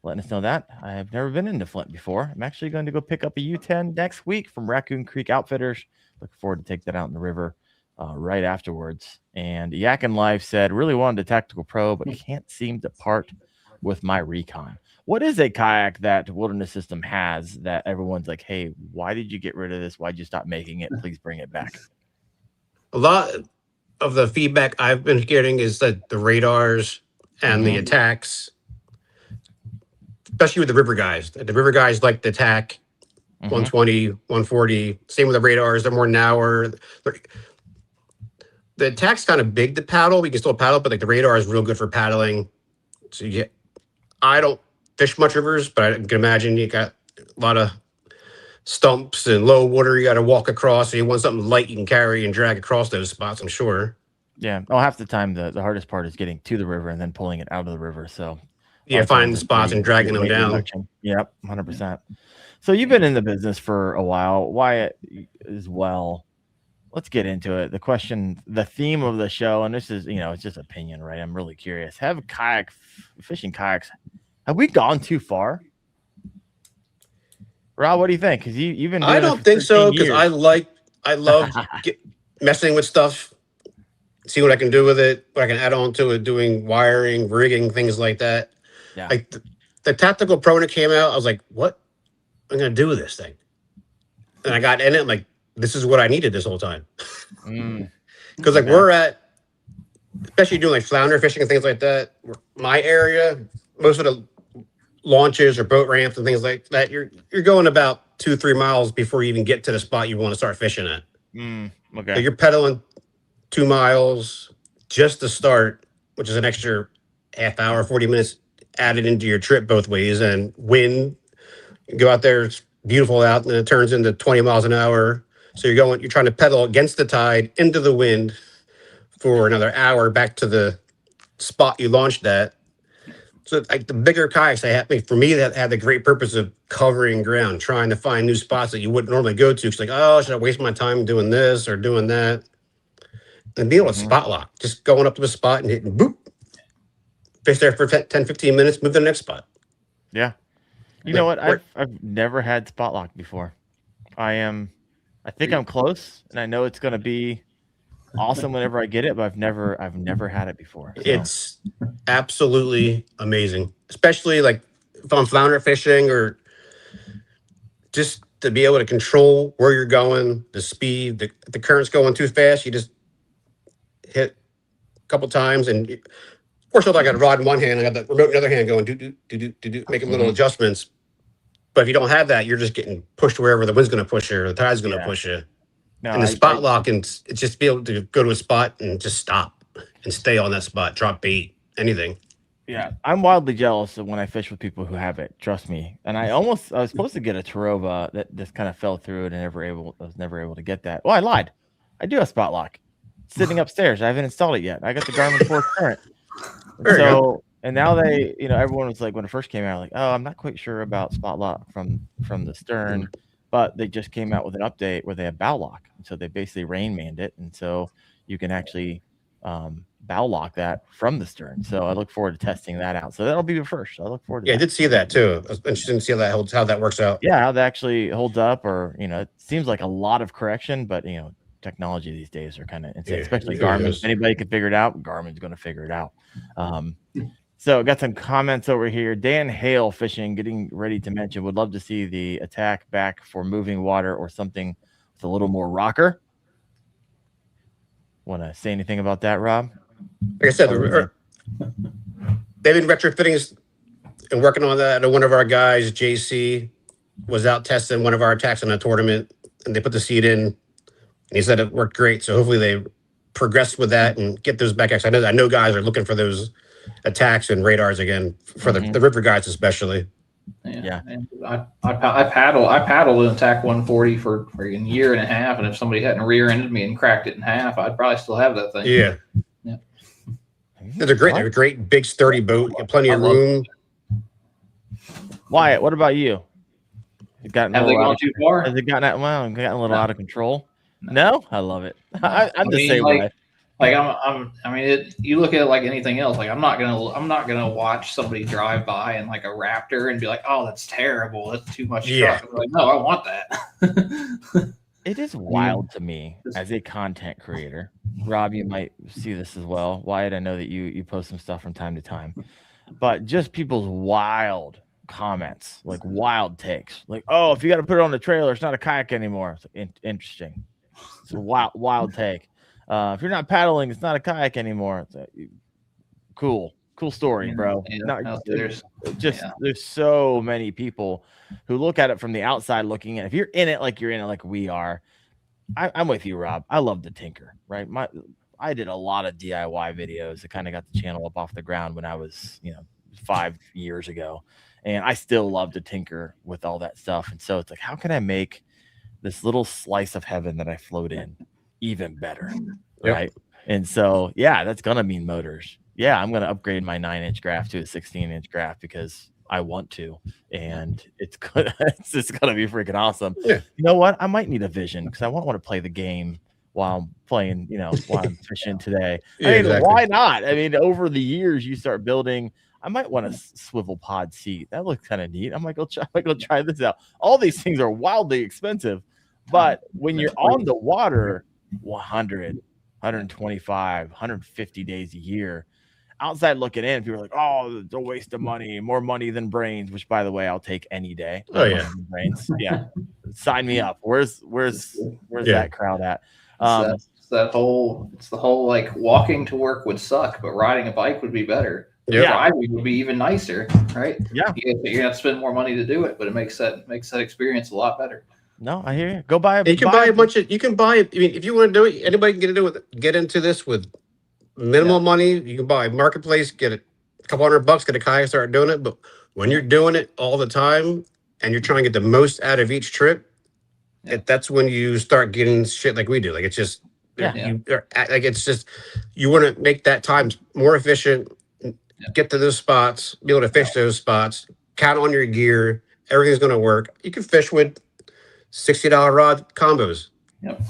letting us know that. I have never been into Flint before. I'm actually going to go pick up a U10 next week from Raccoon Creek Outfitters. Looking forward to take that out in the river right afterwards. And Yak and Life said, really wanted a Tactical Pro, but can't seem to part with my Recon. What is a kayak that Wilderness System has that everyone's like, hey, why did you get rid of this? Why'd you stop making it? Please bring it back. A lot of the feedback I've been getting is that the radars and the attacks, especially with the river guys. The river guys like the attack 120, 140. Same with the radars. They're more narrower. The attack's kind of big to paddle. We can still paddle, but like the radar is real good for paddling. So I don't fish much rivers, but I can imagine you got a lot of stumps and low water you got to walk across. So you want something light you can carry and drag across those spots, I'm sure. Yeah. Oh, half the time the hardest part is getting to the river and then pulling it out of the river. So yeah, finding the spots and dragging them down. Reduction. Yep, 100%. So you've been in the business for a while. Wyatt as well. Let's get into it. The theme of the show, and this is, it's just opinion, right? I'm really curious. Have fishing kayaks, have we gone too far? Rob, what do you think? Because you've been doing I don't think so, because I love messing with stuff, see what I can do with it, what I can add on to it, doing wiring, rigging, things like that. Yeah. Like the Tactical Pro when it came out, I was like, what am I going to do with this thing? And I got in it, I'm like, this is what I needed this whole time. Because we're at, especially doing like flounder fishing and things like that, my area, most of the launches or boat ramps and things like that, you're going about 2-3 miles before you even get to the spot you want to start fishing at. Okay. So you're pedaling 2 miles just to start, which is an extra half hour, 40 minutes added into your trip both ways. And wind, go out there, beautiful out, and then it turns into 20 miles an hour. So you're trying to pedal against the tide into the wind for another hour back to the spot you launched at. So like the bigger kayaks, for me, that had the great purpose of covering ground, trying to find new spots that you wouldn't normally go to. It's like, oh, should I waste my time doing this or doing that? And being able to spot lock, just going up to a spot and hitting boop, fish there for 10, 15 minutes, move to the next spot. Yeah. You know what? I've never had spot lock before. I think I'm close, and I know it's going to be awesome whenever I get it, but I've never had it before. So. It's absolutely amazing, especially like if I'm flounder fishing or just to be able to control where you're going, the speed, the current's going too fast. You just hit a couple times, and of course, I got a rod in one hand, I got the remote in the other hand going do, making little adjustments. But if you don't have that, you're just getting pushed wherever the wind's going to push you or the tide's going to push you. No, and the spot lock, and it's just be able to go to a spot and just stop and stay on that spot, drop bait, anything. Yeah, I'm wildly jealous of when I fish with people who have it. Trust me. And I was supposed to get a Tarova that just kind of fell through it, and I was never able to get that. Well, I lied. I do have spot lock. It's sitting upstairs. I haven't installed it yet. I got the Garmin Force Current. So, and now they, everyone was like, when it first came out, like, oh, I'm not quite sure about spot lock from the stern, but they just came out with an update where they have bow lock. So they basically rain manned it, and so you can actually bow lock that from the stern. So I look forward to testing that out. So that'll be the first. I look forward to. Yeah, I did see that too. I was interested to see how that works out. Yeah, how that actually holds up, or it seems like a lot of correction, but technology these days are kind of insane, especially Garmin. If anybody can figure it out, Garmin's going to figure it out. So got some comments over here. Dan Hale Fishing getting ready to mention would love to see the attack back for moving water or something with a little more rocker. Want to say anything about that, Rob? Like I said, they've been retrofitting and working on that. One of our guys, JC, was out testing one of our attacks in a tournament, and they put the seat in, and he said it worked great. So hopefully they progress with that and get those back. I know guys are looking for those attacks and radars again for the river guys especially. Yeah. And I paddled an attack 140 for a year and a half, and if somebody hadn't rear-ended me and cracked it in half, I'd probably still have that thing. Yeah. They're a great big sturdy boat. You have plenty of room. Wyatt, what about you? Have they gone too far? Has it gotten a little out of control? No, I love it. I'm the same way. Like you look at it like anything else. Like I'm not gonna watch somebody drive by in like a Raptor and be like, oh, that's terrible. That's too much truck. I'm like, no, I want that. It is wild to me as a content creator. Rob, you might see this as well. Wyatt, I know that you post some stuff from time to time, but just people's wild comments, like wild takes, like, oh, if you got to put it on the trailer, it's not a kayak anymore. It's like, interesting. It's a wild take. If you're not paddling, it's not a kayak anymore. It's cool story, bro. There's so many people who look at it from the outside looking in. If you're in it like we are, I'm with you, Rob. I love to tinker, right? I did a lot of DIY videos that kind of got the channel up off the ground when I was 5 years ago, and I still love to tinker with all that stuff. And so it's like, how can I make this little slice of heaven that I float in even better, right? And so that's gonna mean motors. I'm gonna upgrade my 9-inch graph to a 16-inch graph because I want to, and it's gonna be freaking awesome. You know what? I might need a vision because I want to play the game while I'm playing, while I'm fishing today. Why not? I mean, over the years you start building. I might want a swivel pod seat. That looks kind of neat. I might go try this out. All these things are wildly expensive, but when you're on the water 100, 125, 150 days a year, outside looking in, people are like, oh, it's a waste of money, more money than brains, which, by the way, I'll take any day. Brains. Yeah. Sign me up. Where's that crowd at? It's the whole like walking to work would suck, but riding a bike would be better. Driving would be even nicer, right? Yeah. You're gonna have to spend more money to do it, but it makes that experience a lot better. No, I hear you. Go buy. You can buy a bunch of. You can buy. I mean, if you want to do it, anybody can get into this with minimal money. You can buy marketplace, get a couple $100, get a kayak, start doing it. But when you're doing it all the time and you're trying to get the most out of each trip, Yeah. that's when you start getting shit like we do. Like it's just, it's just, you want to make that time more efficient, get to those spots, be able to fish those spots, count on your gear, everything's going to work. You can fish with $60 rod combos. Yep.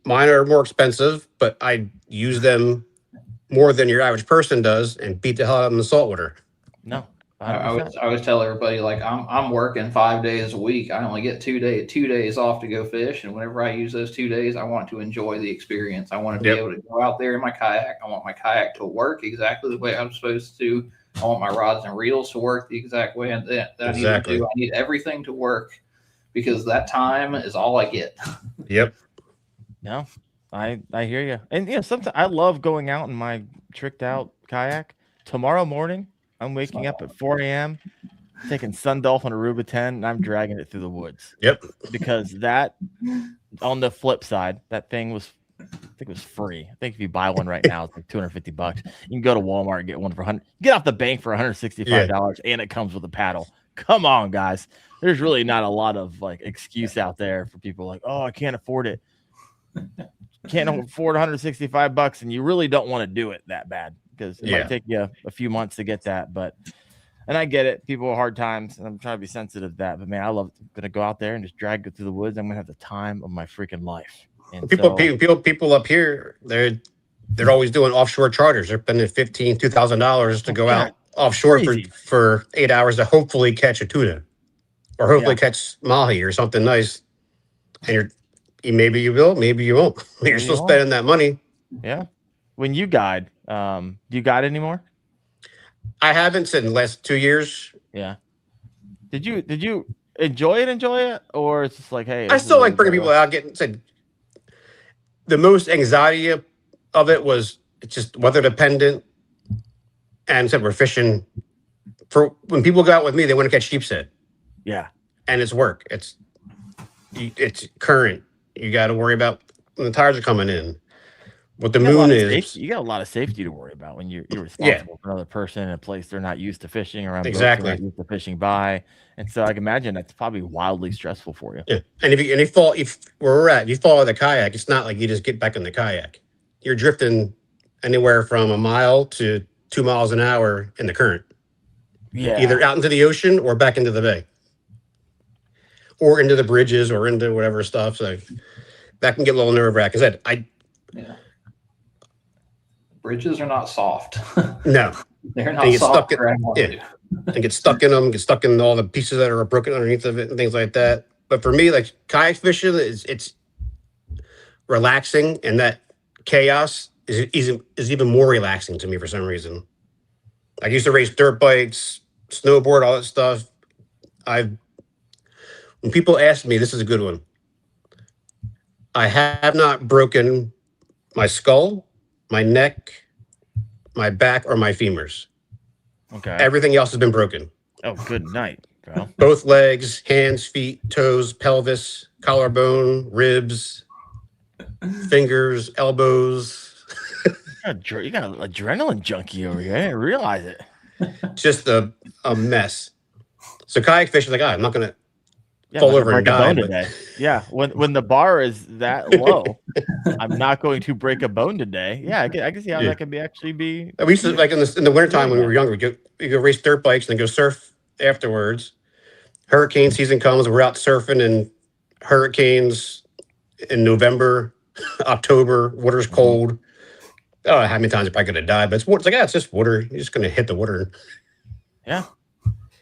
Mine are more expensive, but I use them more than your average person does and beat the hell out of them in the saltwater. No. I always tell everybody, like, I'm working 5 days a week. I only get 2 days off to go fish, and whenever I use those 2 days, I want to enjoy the experience. I want to be able to go out there in my kayak. I want my kayak to work exactly the way I'm supposed to. I want my rods and reels to work the exact way that I need to do. I need everything to work because that time is all I get. Yep. No, I hear you. And sometimes I love going out in my tricked out kayak. Tomorrow morning, I'm waking up at 4 a.m., taking Sun Dolphin Aruba 10, and I'm dragging it through the woods. Yep. Because that, on the flip side, that thing was, I think it was free. I think if you buy one right now, it's like $250. You can go to Walmart and get one for get off the bank for $165, and it comes with a paddle. Come on, guys. There's really not a lot of like excuse out there for people like, oh, I can't afford it. Can't afford $165, and you really don't want to do it that bad. Because it might take you a few months to get that, and I get it. People have hard times, and I'm trying to be sensitive to that. But man, I love gonna go out there and just drag it through the woods. I'm gonna have the time of my freaking life. And people up here, they're always doing offshore charters. They're spending $2,000 to go out offshore for 8 hours to hopefully catch a tuna, or hopefully catch mahi or something nice. And maybe you will, maybe you won't. You're still spending that money. Yeah. When you guide, do you guide anymore? I haven't since the last 2 years. Yeah. Did you enjoy it, or it's just like, hey? I still like bringing people out. The most anxiety of it was it's just weather dependent, and said we're fishing. For when people go out with me, they want to catch sheephead. Yeah, and it's work. It's current. You got to worry about when the tires are coming in. What the moon is, you got a lot of safety to worry about when you're responsible for another person in a place they're not used to fishing around. Exactly, not used to fishing by, and so I can imagine that's probably wildly stressful for you. Yeah, and if where we're at, you fall the kayak, it's not like you just get back in the kayak. You're drifting anywhere from a mile to 2 miles an hour in the current. Yeah, either out into the ocean or back into the bay, or into the bridges or into whatever stuff. So that can get a little nerve-wracking. Bridges are not soft. No, they're not soft. And get stuck in them, get stuck in all the pieces that are broken underneath of it and things like that. But for me, like kayak fishing it's relaxing, and that chaos is even more relaxing to me for some reason. I used to race dirt bikes, snowboard, all that stuff. When people ask me, this is a good one. I have not broken my skull, my neck, my back, or my femurs. Okay. Everything else has been broken. Oh, good night, bro. Both legs, hands, feet, toes, pelvis, collarbone, ribs, fingers, elbows. You got an adrenaline junkie over here. I didn't realize it. Just a mess. So kayak fishing, like, I'm not going to fall over and die. Today. Yeah, when the bar is that low, I'm not going to break a bone today. Yeah, I can see how that can be. We used to, like in the wintertime when we were younger, we go race dirt bikes and then go surf afterwards. Hurricane season comes, we're out surfing, and hurricanes in November, October, water's cold. Oh, how many times am I going to die? But it's like, it's just water. You're just going to hit the water. Yeah.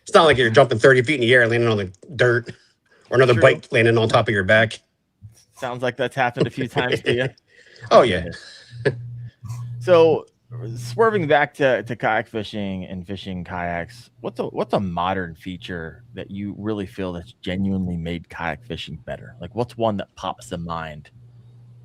It's not like you're jumping 30 feet in the air, landing on the dirt, or another bike landing on top of your back. Sounds like that's happened a few times to you. Oh, yeah. So, swerving back to kayak fishing and fishing kayaks, what's a modern feature that you really feel that's genuinely made kayak fishing better? Like, what's one that pops in mind?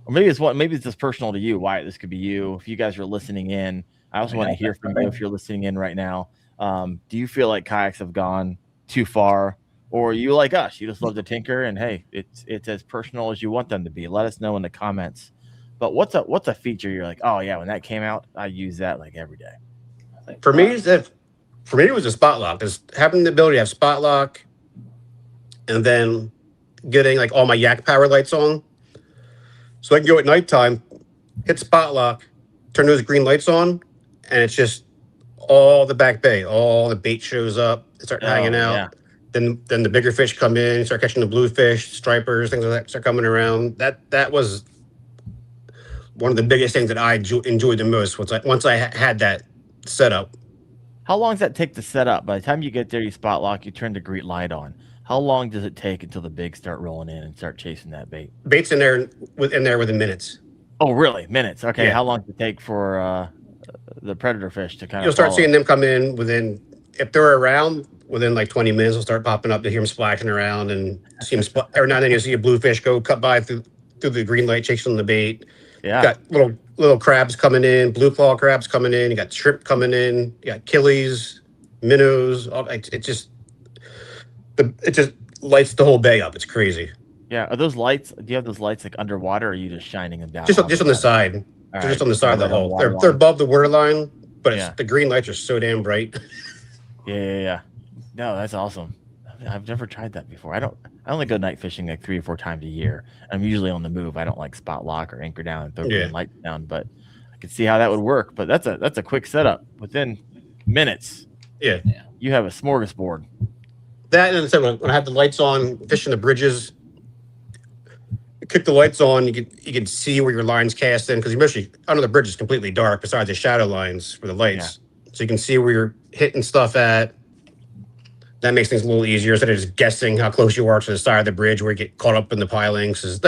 Or maybe it's just personal to you, Wyatt. This could be you. If you guys are listening in, I also want to hear from you if you're listening in right now. Do you feel like kayaks have gone too far, or are you like us? You just love to tinker, and hey, it's as personal as you want them to be. Let us know in the comments. But what's a feature you're like, oh yeah, when that came out, I use that like every day. For me, it was a spot lock. Just having the ability to have spot lock, and then getting like all my yak power lights on, so I can go at nighttime, hit spot lock, turn those green lights on, and it's just all the back bay, all the bait shows up, start hanging Oh, out. yeah. Then the bigger fish come in, start catching the bluefish, stripers, things like that start coming around. That was one of the biggest things that I enjoyed the most once I had that set up. How long does that take to set up? By the time you get there, you spot lock, you turn the green light on. How long does it take until the bigs start rolling in and start chasing that bait? Bait's in there within minutes. Oh, really? Minutes? Okay. Yeah. How long does it take for the predator fish to kind of? You'll start seeing them come in if they're around, within like 20 minutes. They'll start popping up. You hear them splashing around and see them. Every now and then you see a bluefish go cut by through the green light, chasing the bait. Yeah. You got little crabs coming in, blue claw crabs coming in. You got shrimp coming in. You got killies, minnows. It just lights the whole bay up. It's crazy. Yeah. Are those lights? Do you have those lights like underwater, or are you just shining them down? Just on the side. They're just on the side of the hull. They're above the water line, but the green lights are so damn bright. Yeah. No, that's awesome. I've never tried that before. I only go night fishing like 3 or 4 times a year. I'm usually on the move. I don't like spot lock or anchor down and throw green lights down, but I could see how that would work. But that's a quick setup within minutes. Yeah. You have a smorgasbord. That, and so when I have the lights on, fishing the bridges, kick the lights on, you can see where your line's cast in, because mostly under the bridge is completely dark besides the shadow lines for the lights. So you can see where you're hitting stuff at. That makes things a little easier instead of just guessing how close you are to the side of the bridge where you get caught up in the pilings.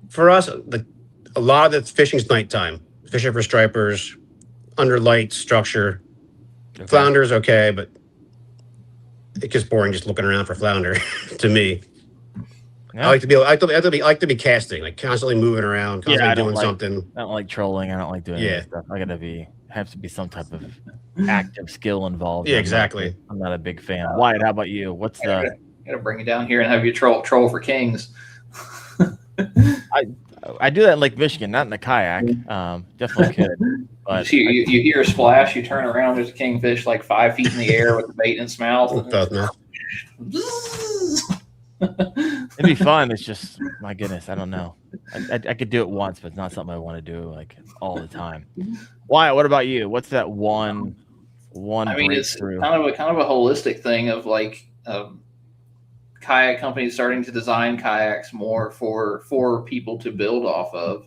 For us, a lot of the fishing's nighttime. Fishing for stripers, under light structure. Okay. Flounder's okay, but it gets boring just looking around for flounder to me. Yeah. I like to be casting, like constantly moving around, constantly doing something. I don't like trolling. I don't like doing any stuff. Have to be some type of active skill involved. Yeah, exactly. I'm not a big fan. Wyatt, how about you? What's the? Gotta bring it down here and have you troll for kings. I do that in Lake Michigan, not in the kayak. Definitely could. But you hear a splash, you turn around, there's a kingfish like 5 feet in the air with the bait in its mouth. It'd be fun. It's just, my goodness, I don't know. I could do it once, but it's not something I want to do like all the time. Wyatt, what about you? What's that one? I mean, it's kind of a holistic thing of like kayak companies starting to design kayaks more for people to build off of.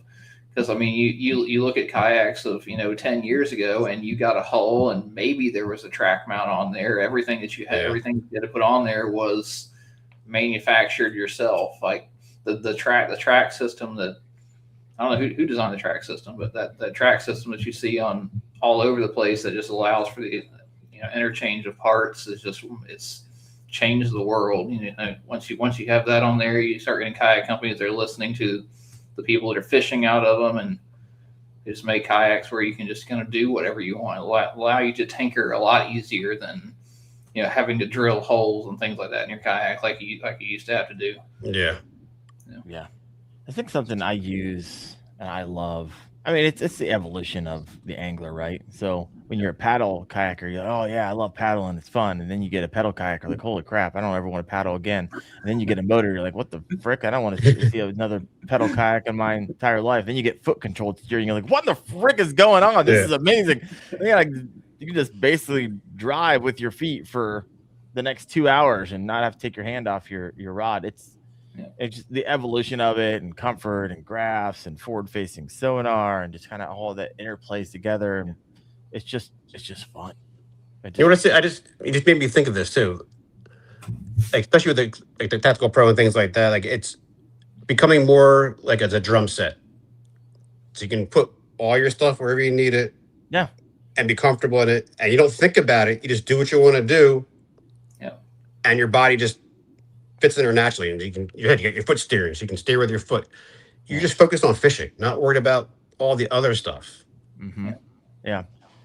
Because I mean, you look at kayaks of 10 years ago, and you got a hull, and maybe there was a track mount on there. Everything that you had, everything you had to put on there was manufactured yourself. Like the track system that I don't know who designed the track system, but that track system that you see on all over the place that just allows for the interchange of parts it's changed the world. Once you have that on there, you start getting kayak companies that are listening to the people that are fishing out of them, and just make kayaks where you can just kind of do whatever you want. Allow you to tinker a lot easier than having to drill holes and things like that in your kayak like you used to have to do. Yeah. I think something I use and I love, I mean, it's the evolution of the angler, right? So when you're a paddle kayaker, you're like, oh yeah, I love paddling, it's fun. And then you get a pedal kayaker, like, holy crap, I don't ever want to paddle again. And then you get a motor, you're like, what the frick? I don't want to see another pedal kayak in my entire life. Then you get foot controlled steering, you're like, what the frick is going on? This is amazing. You can just basically drive with your feet for the next 2 hours and not have to take your hand off your rod. It's just the evolution of it, and comfort and graphs and forward-facing sonar, and just kind of all that interplays together. And it's just fun. You know what I say? It just made me think of this too, like, especially with the Tactical Pro and things like that. Like, it's becoming more like as a drum set, so you can put all your stuff wherever you need it. Yeah. And be comfortable in it, and you don't think about it. You just do what you want to do. Yeah. And your body just fits in there naturally, and you get your foot steering, so you can steer with your foot. You're just focused on fishing, not worried about all the other stuff. Mm-hmm. Yeah.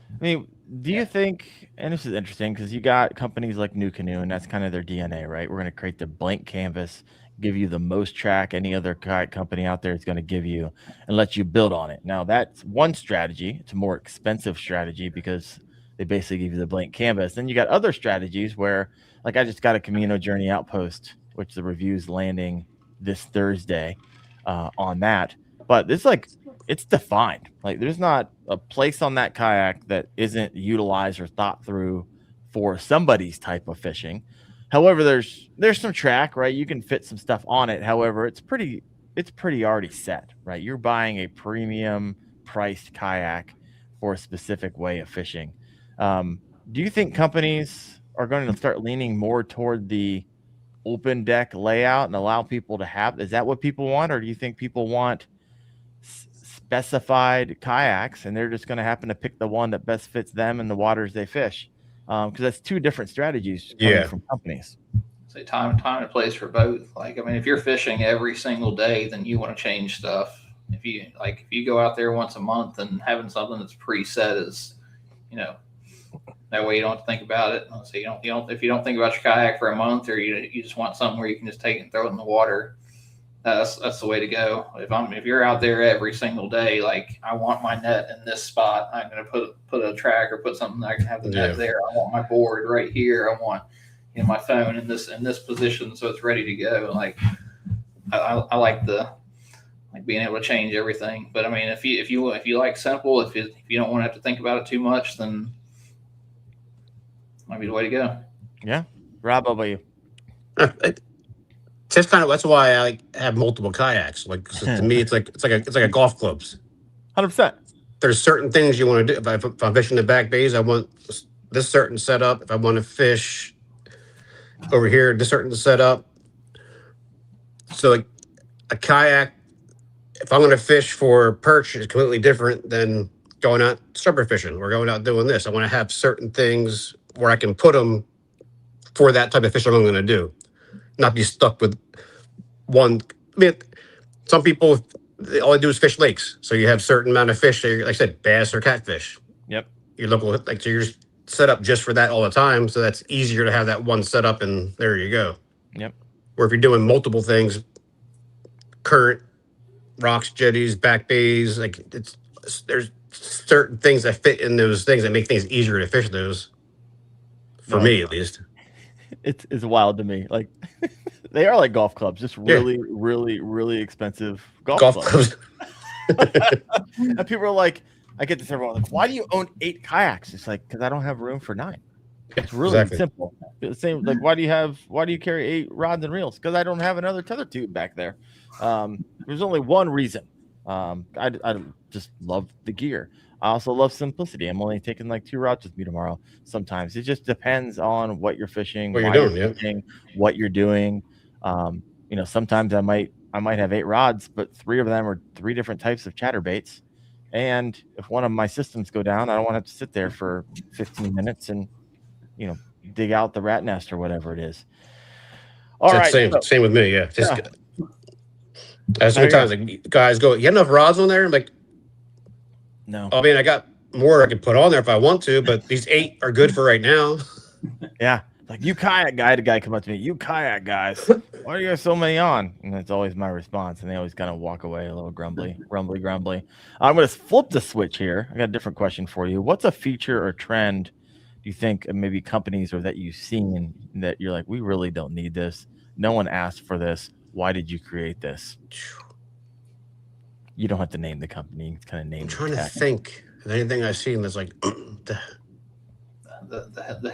I mean, do you think, and this is interesting because you got companies like New Canoe, and that's kind of their DNA, right? We're going to create the blank canvas, give you the most track any other kayak company out there is going to give you, and let you build on it. Now, that's one strategy. It's a more expensive strategy because They basically give you the blank canvas. Then you got other strategies where, like, I just got a Camino Journey Outpost, which the review's landing this Thursday on that. But it's like, it's defined. Like, there's not a place on that kayak that isn't utilized or thought through for somebody's type of fishing. However, there's some track, right? You can fit some stuff on it. However, it's pretty already set, right? You're buying a premium priced kayak for a specific way of fishing. Do you think companies are going to start leaning more toward the open deck layout and allow people to have? Is that what people want, or do you think people want specified kayaks and they're just going to happen to pick the one that best fits them and the waters they fish? Because that's two different strategies coming from companies. Say time and place for both. Like, I mean, if you're fishing every single day, then you want to change stuff. If you go out there once a month and having something that's preset is, that way you don't have to think about it. So if you don't think about your kayak for a month, or you just want something where you can just take it and throw it in the water, that's the way to go. If you're out there every single day, like, I want my net in this spot, I'm going to put a track or put something that I can have the net there. I want my board right here. I want my phone in this position so it's ready to go. Like, I like being able to change everything. But I mean, if you like simple, if you don't want to have to think about it too much, then might be the way to go. Yeah, Rob, how about you? That's why I have multiple kayaks. Like, to me, it's like a golf clubs. 100%. There's certain things you want to do. If I'm fishing the back bays, I want this certain setup. If I want to fish over here, this certain setup. So, like, a kayak, if I'm going to fish for perch, is completely different than going out stripper fishing. We're going out doing this. I want to have certain things where I can put them for that type of fishing I'm going to do. Not be stuck with one. I mean, some people, all they do is fish lakes. So you have certain amount of fish, like I said, bass or catfish. Yep. Your local, so you're just set up just for that all the time. So that's easier to have that one set up, and there you go. Yep. Or if you're doing multiple things, current, rocks, jetties, back bays, like, there's certain things that fit in those things that make things easier to fish those. For me, at least. It's wild to me. Like, they are like golf clubs, just really, really, really expensive golf clubs. And people are like, I get this everyone like, why do you own 8 kayaks? It's like, because I don't have room for 9. It's really simple. The same, like, why do you carry 8 rods and reels? Because I don't have another tether tube back there. There's only one reason. I just love the gear. I also love simplicity. I'm only taking like 2 rods with me tomorrow. Sometimes it just depends on what you're fishing, what you're doing, fishing, what you're doing. Sometimes I might have 8 rods, but 3 of them are 3 different types of chatterbaits. And if one of my systems go down, I don't want to have to sit there for 15 minutes and dig out the rat nest or whatever it is. All right. Same with me. Yeah. Sometimes like, guys go, you have enough rods on there? I'm like, no. I mean, I got more I could put on there if I want to, but these 8 are good for right now. Yeah. Like, you kayak guy, the guy come up to me, you kayak guys, why do you have so many on? And that's always my response. And they always kind of walk away a little grumbly. I'm going to flip the switch here. I got a different question for you. What's a feature or trend do you think maybe companies or that you've seen that you're like, we really don't need this? No one asked for this. Why did you create this? You don't have to name the company. It's kind of name. I'm trying to think of anything I've seen that's like the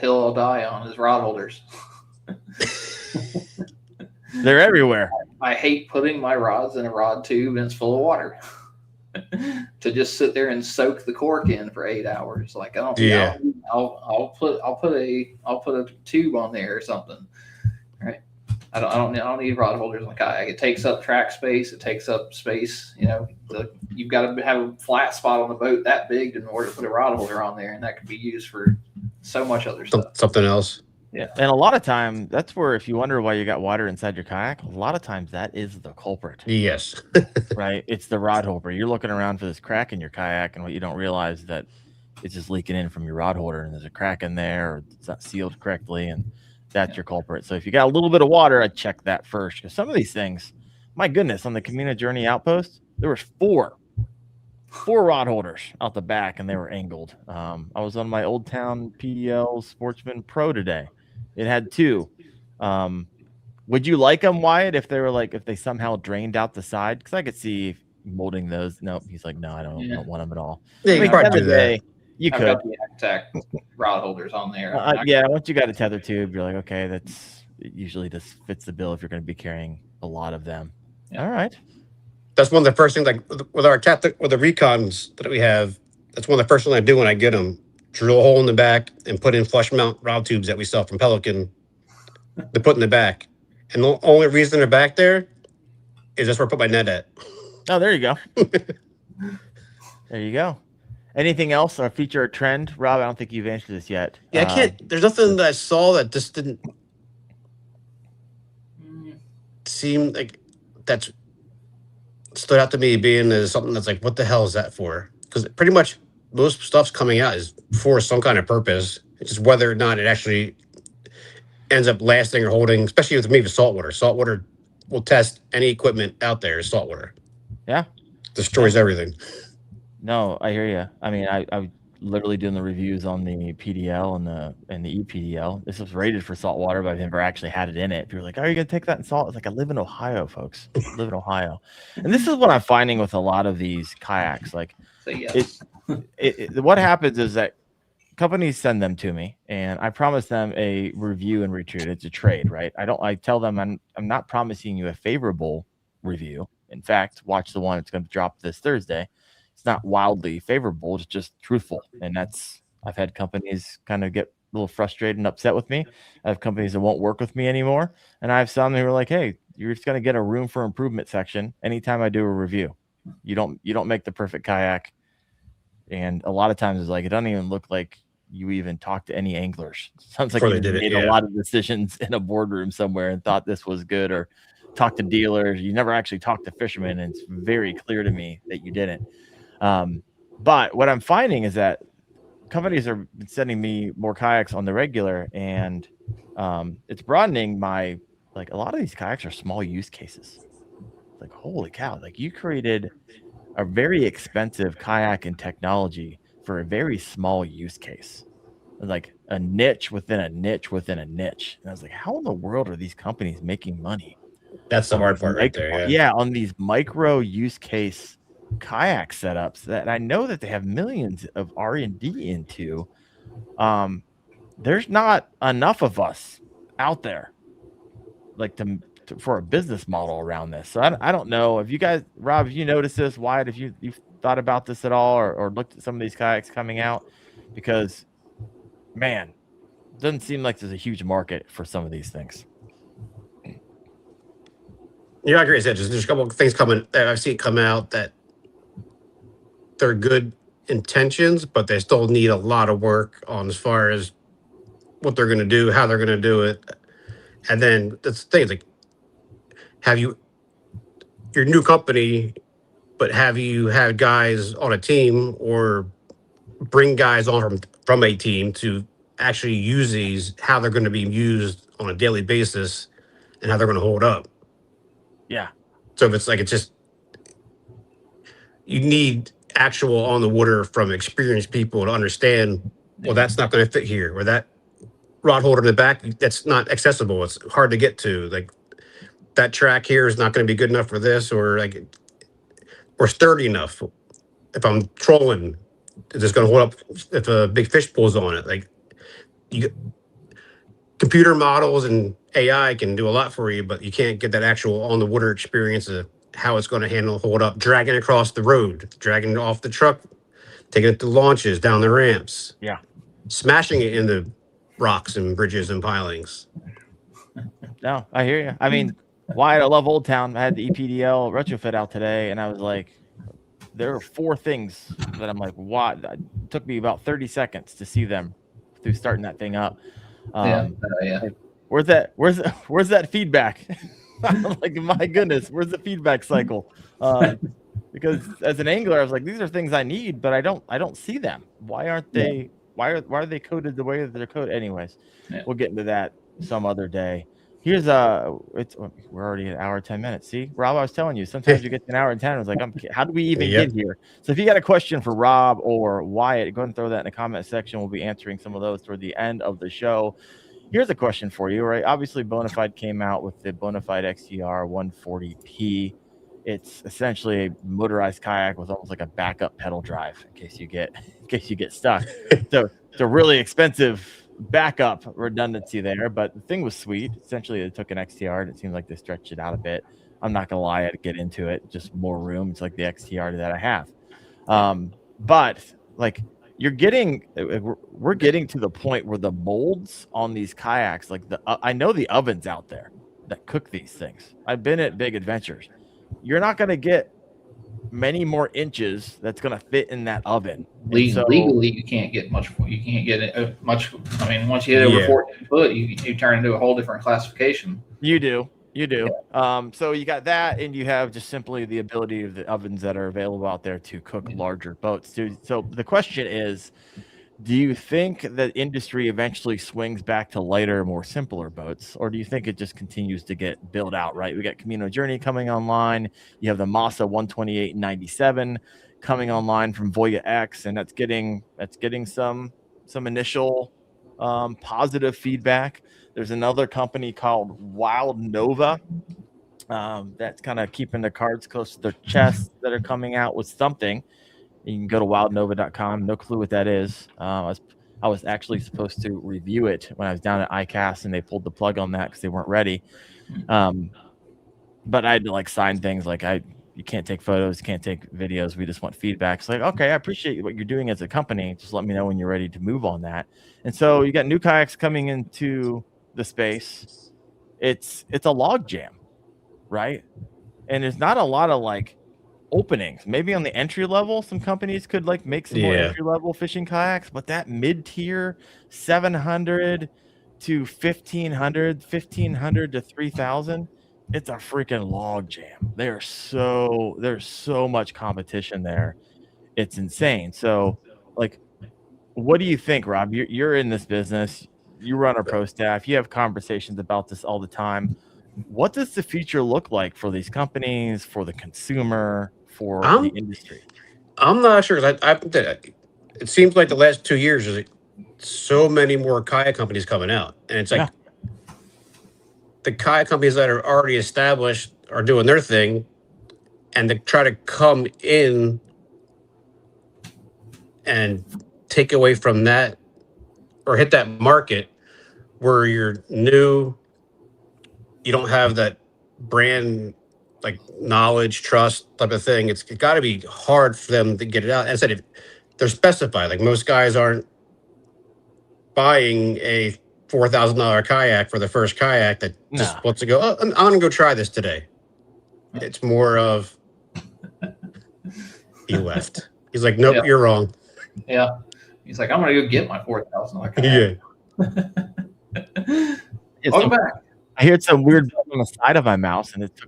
hill I'll die on is rod holders. They're everywhere. I hate putting my rods in a rod tube and it's full of water. To just sit there and soak the cork in for 8 hours. Like, I don't. Yeah. I'll put a tube on there or something. Right. I don't need rod holders in the kayak. It takes up track space. It takes up space. You've got to have a flat spot on the boat that big in order to put a rod holder on there, and that could be used for so much other stuff. Something else. Yeah, and a lot of time, that's where, if you wonder why you got water inside your kayak, a lot of times that is the culprit. Yes. Right? It's the rod holder. You're looking around for this crack in your kayak, and what you don't realize that it's just leaking in from your rod holder, and there's a crack in there, or it's not sealed correctly, and that's your culprit. So if you got a little bit of water, I'd check that first. Because some of these things, my goodness, on the Camino Journey Outpost, there was 4 4 rod holders out the back, and they were angled. I was on my Old Town PDL Sportsman Pro today. It had 2. Would you like them, Wyatt, if they were like, if they somehow drained out the side? Because I could see molding those. No, he's like, no, I don't want them at all. Yeah, I you mean, can probably at the do that. day, you I've could. got the Attack rod holders on there. Yeah, once you got a tether tube, you're like, okay, that's usually just fits the bill if you're going to be carrying a lot of them. Yeah. All right. That's one of the first things, like with our with the recons that we have. That's one of the first things I do when I get them. Drill a hole in the back and put in flush mount rod tubes that we sell from Pelican to put in the back. And the only reason they're back there is that's where I put my net at. Oh, there you go. There you go. Anything else or feature or trend, Rob? I don't think you've answered this yet. Yeah, I can't. There's nothing that I saw that just didn't seem like that's stood out to me being as something that's like, what the hell is that for? Because pretty much most stuff's coming out is for some kind of purpose. It's just whether or not it actually ends up lasting or holding, especially with maybe saltwater. Saltwater will test any equipment out there as saltwater. Yeah. Destroys everything. No, I hear you. I mean, I literally doing the reviews on the PDL and the EPDL. This was rated for saltwater, but I've never actually had it in it. People are like, "Are you gonna take that in salt?" It's like, I live in Ohio, folks. I live in Ohio, and this is what I'm finding with a lot of these kayaks. Like, So yes. what happens is that companies send them to me, and I promise them a review and retreat. It's a trade, right? I tell them I'm not promising you a favorable review. In fact, watch the one that's going to drop this Thursday. It's not wildly favorable. It's just truthful. And I've had companies kind of get a little frustrated and upset with me. I have companies that won't work with me anymore. And I have some who are like, hey, you're just going to get a room for improvement section anytime I do a review. You don't make the perfect kayak. And a lot of times it's like, it doesn't even look like you even talked to any anglers. Sounds like you made a lot of decisions in a boardroom somewhere and thought this was good, or talked to dealers. You never actually talked to fishermen. And it's very clear to me that you didn't. But what I'm finding is that companies are sending me more kayaks on the regular, and it's broadening my, like, a lot of these kayaks are small use cases. Like, holy cow, like you created a very expensive kayak and technology for a very small use case, like a niche within a niche within a niche. And I was like, how in the world are these companies making money? That's the hard part right there. Yeah, on these micro use case kayak setups that I know that they have millions of R&D into. There's not enough of us out there, like for a business model around this. So I don't know if you guys, Rob, if you noticed this, Wyatt, if you've thought about this at all, or looked at some of these kayaks coming out, because man, it doesn't seem like there's a huge market for some of these things. Yeah, I agree. There's a couple of things coming that I've seen come out that they're good intentions, but they still need a lot of work on as far as what they're going to do, how they're going to do it. And then that's the thing, like, your new company, but have you had guys on a team or bring guys on from a team to actually use these, how they're going to be used on a daily basis and how they're going to hold up. Yeah. So if it's like, you need actual on the water from experienced people to understand, well, that's not going to fit here, or that rod holder in the back, that's not accessible. It's hard to get to. Like, that track here is not going to be good enough for this, or sturdy enough. If I'm trolling, is this going to hold up if a big fish pulls on it? Like, computer models and AI can do a lot for you, but you can't get that actual on the water experience of how it's going to hold up, dragging across the road, dragging it off the truck, taking it to launches, down the ramps. Yeah. Smashing it into rocks and bridges and pilings. No, I hear you. I mean, Wyatt, I love Old Town. I had the EPDL retrofit out today, and I was like, there are 4 things that I'm like, what? It took me about 30 seconds to see them through starting that thing up. Yeah. Like, where's that feedback? Like, my goodness, where's the feedback cycle? Because as an angler, I was like, these are things I need, but I don't see them. Why aren't they? Yeah. Why are they coded the way that they're coded? Anyways, We'll get into that some other day. Here's we're already at an hour 10 minutes. See, Rob, I was telling you, sometimes you get to an hour and 10. I was like, how do we even get here? So if you got a question for Rob or Wyatt, go ahead and throw that in the comment section. We'll be answering some of those toward the end of the show. Here's a question for you, right? Obviously, Bonafide came out with the Bonafide XTR 140P. It's essentially a motorized kayak with almost like a backup pedal drive in case you get stuck. So it's a really expensive backup redundancy there, but the thing was sweet. Essentially, they took an XTR and it seems like they stretched it out a bit. I'm not gonna lie, I had to get into it. Just more room. It's like the XTR that I have. But like we're getting to the point where the molds on these kayaks, like I know the ovens out there that cook these things. I've been at big adventures. You're not gonna get many more inches that's going to fit in that oven. Legally, you can't get much. You can't get much. I mean, once you hit over 14 foot, you turn into a whole different classification. You do. So you got that, and you have just simply the ability of the ovens that are available out there to cook larger boats too. So the question is, do you think that industry eventually swings back to lighter, more simpler boats, or do you think it just continues to get built out? Right, we got Camino Journey coming online. You have the Masa 128 97 coming online from Voya X, and that's getting some initial positive feedback. There's another company called Wild Nova that's kind of keeping their cards close to their chest that are coming out with something. You can go to wildnova.com. No clue what that is. I was actually supposed to review it when I was down at ICAST, and they pulled the plug on that because they weren't ready. But I had to sign things like you can't take photos, can't take videos. We just want feedback. It's like, okay, I appreciate what you're doing as a company. Just let me know when you're ready to move on that. And so you got new kayaks coming into the space. It's a log jam, right? And there's not a lot of openings. Maybe on the entry level, some companies could make some more entry level fishing kayaks, but that mid tier 700 to 1500 to 3000, it's a freaking log jam. There's so much competition there. It's insane. So what do you think, Rob? You're in this business. You run a pro staff. You have conversations about this all the time. What does the future look like for these companies, for the consumer, for the industry? I'm not sure. It seems like the last 2 years, there's so many more kayak companies coming out. And it's the kayak companies that are already established are doing their thing. And to try to come in and take away from that or hit that market where you're new, you don't have that brand knowledge, trust type of thing. It's got to be hard for them to get it out. And I said, if they're specified, most guys aren't buying a $4,000 kayak for the first kayak that just wants to go, I'm going to go try this today. It's more of, he left. He's like, nope, you're wrong. Yeah. He's like, I'm going to go get my $4,000 kayak. Welcome back. I heard some weird button on the side of my mouse, and it's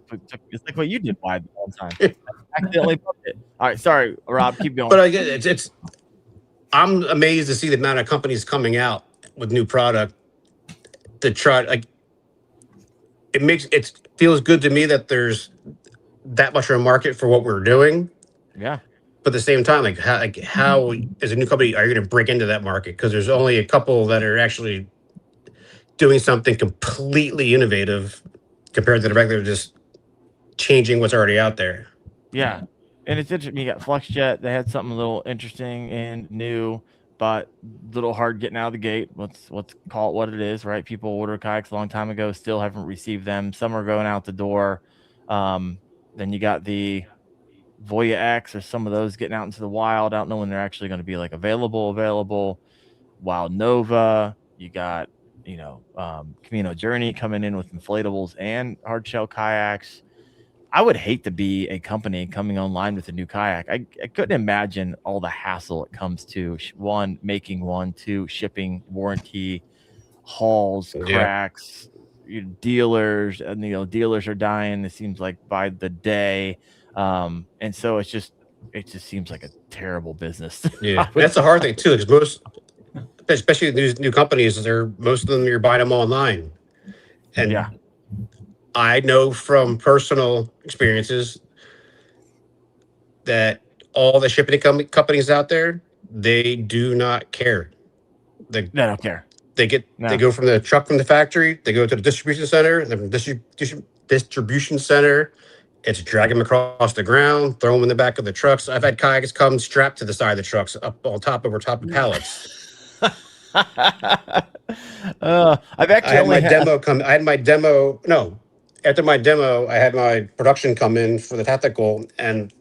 like what you did the whole time. I accidentally bumped it. All right, sorry, Rob, keep going. But I get it's I'm amazed to see the amount of companies coming out with new product to try. It feels good to me that there's that much of a market for what we're doing. Yeah. But at the same time, how as a new company are you going to break into that market? Because there's only a couple that are actually doing something completely innovative compared to the regular just changing what's already out there. Yeah. And it's interesting. You got FluxJet. They had something a little interesting and new, but a little hard getting out of the gate. Let's call it what it is, right? People ordered kayaks a long time ago, still haven't received them. Some are going out the door. Then you got the Voya X or some of those getting out into the wild. I don't know when they're actually going to be available. Wild Nova. You got Camino Journey coming in with inflatables and hard shell kayaks. I would hate to be a company coming online with a new kayak. I couldn't imagine all the hassle it comes to making one, two, shipping, warranty, hauls, cracks, dealers, and dealers are dying. It seems like by the day, and so it just seems like a terrible business. Yeah, that's the hard thing too, because especially these new companies, most of them you're buying them online, and I know from personal experiences that all the shipping companies out there, they do not care. They I don't care. they No. go from the truck from the factory, they go to the distribution center, and from distribution center, it's drag them across the ground, throw them in the back of the trucks. I've had kayaks come strapped to the side of the trucks up on top over top of pallets. I've actually only had I had my demo. No, after my demo, I had my production come in for the tactical, and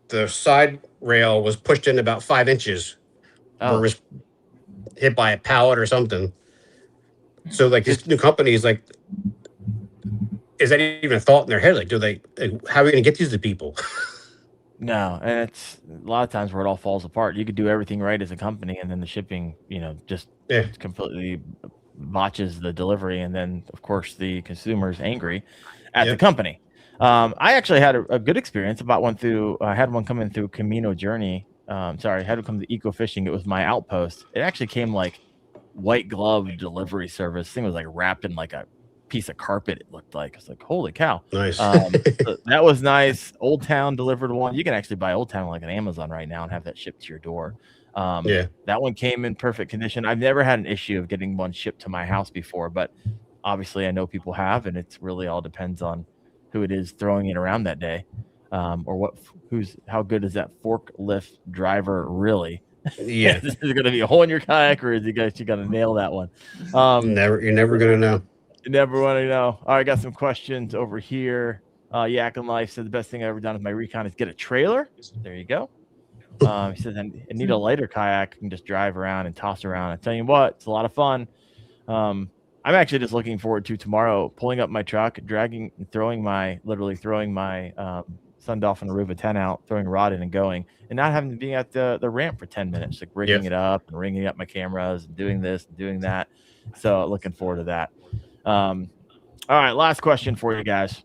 the side rail was pushed in about 5 inches, where it was hit by a pallet or something. So, like, these new companies, like, is that even a thought in their head? Like, how are we going to get these to people? No, and it's a lot of times where it all falls apart. You could do everything right as a company, and then the shipping, just completely botches the delivery, and then of course the consumer's angry at the company. I actually had a good experience about one through. I had one coming through Camino Journey. I had to come to Eco Fishing. It was my outpost. It actually came like white glove delivery service. Thing was like wrapped in like a piece of carpet. It looked like it's like holy cow. Nice. So that was nice. Old Town delivered one. You can actually buy Old Town like on Amazon right now and have that shipped to your door. That one came in perfect condition. I've never had an issue of getting one shipped to my house before, but obviously I know people have, and it's really all depends on who it is throwing it around that day, or how good is that forklift driver really? Yeah. Is there going to be a hole in your kayak, or is you got to nail that one? You're never going to know. You never want to know. All right, I got some questions over here. Yak and Life said the best thing I've ever done with my recon is get a trailer. There you go. He says I need a lighter kayak. I can just drive around and toss around. I tell you what, it's a lot of fun. I'm actually just looking forward to tomorrow pulling up my truck, throwing my Sun Dolphin Aruba 10 out, throwing a rod in and going, and not having to be at the ramp for 10 minutes, like rigging it up and ringing up my cameras and doing this and doing that. So looking forward to that. All right, last question for you guys.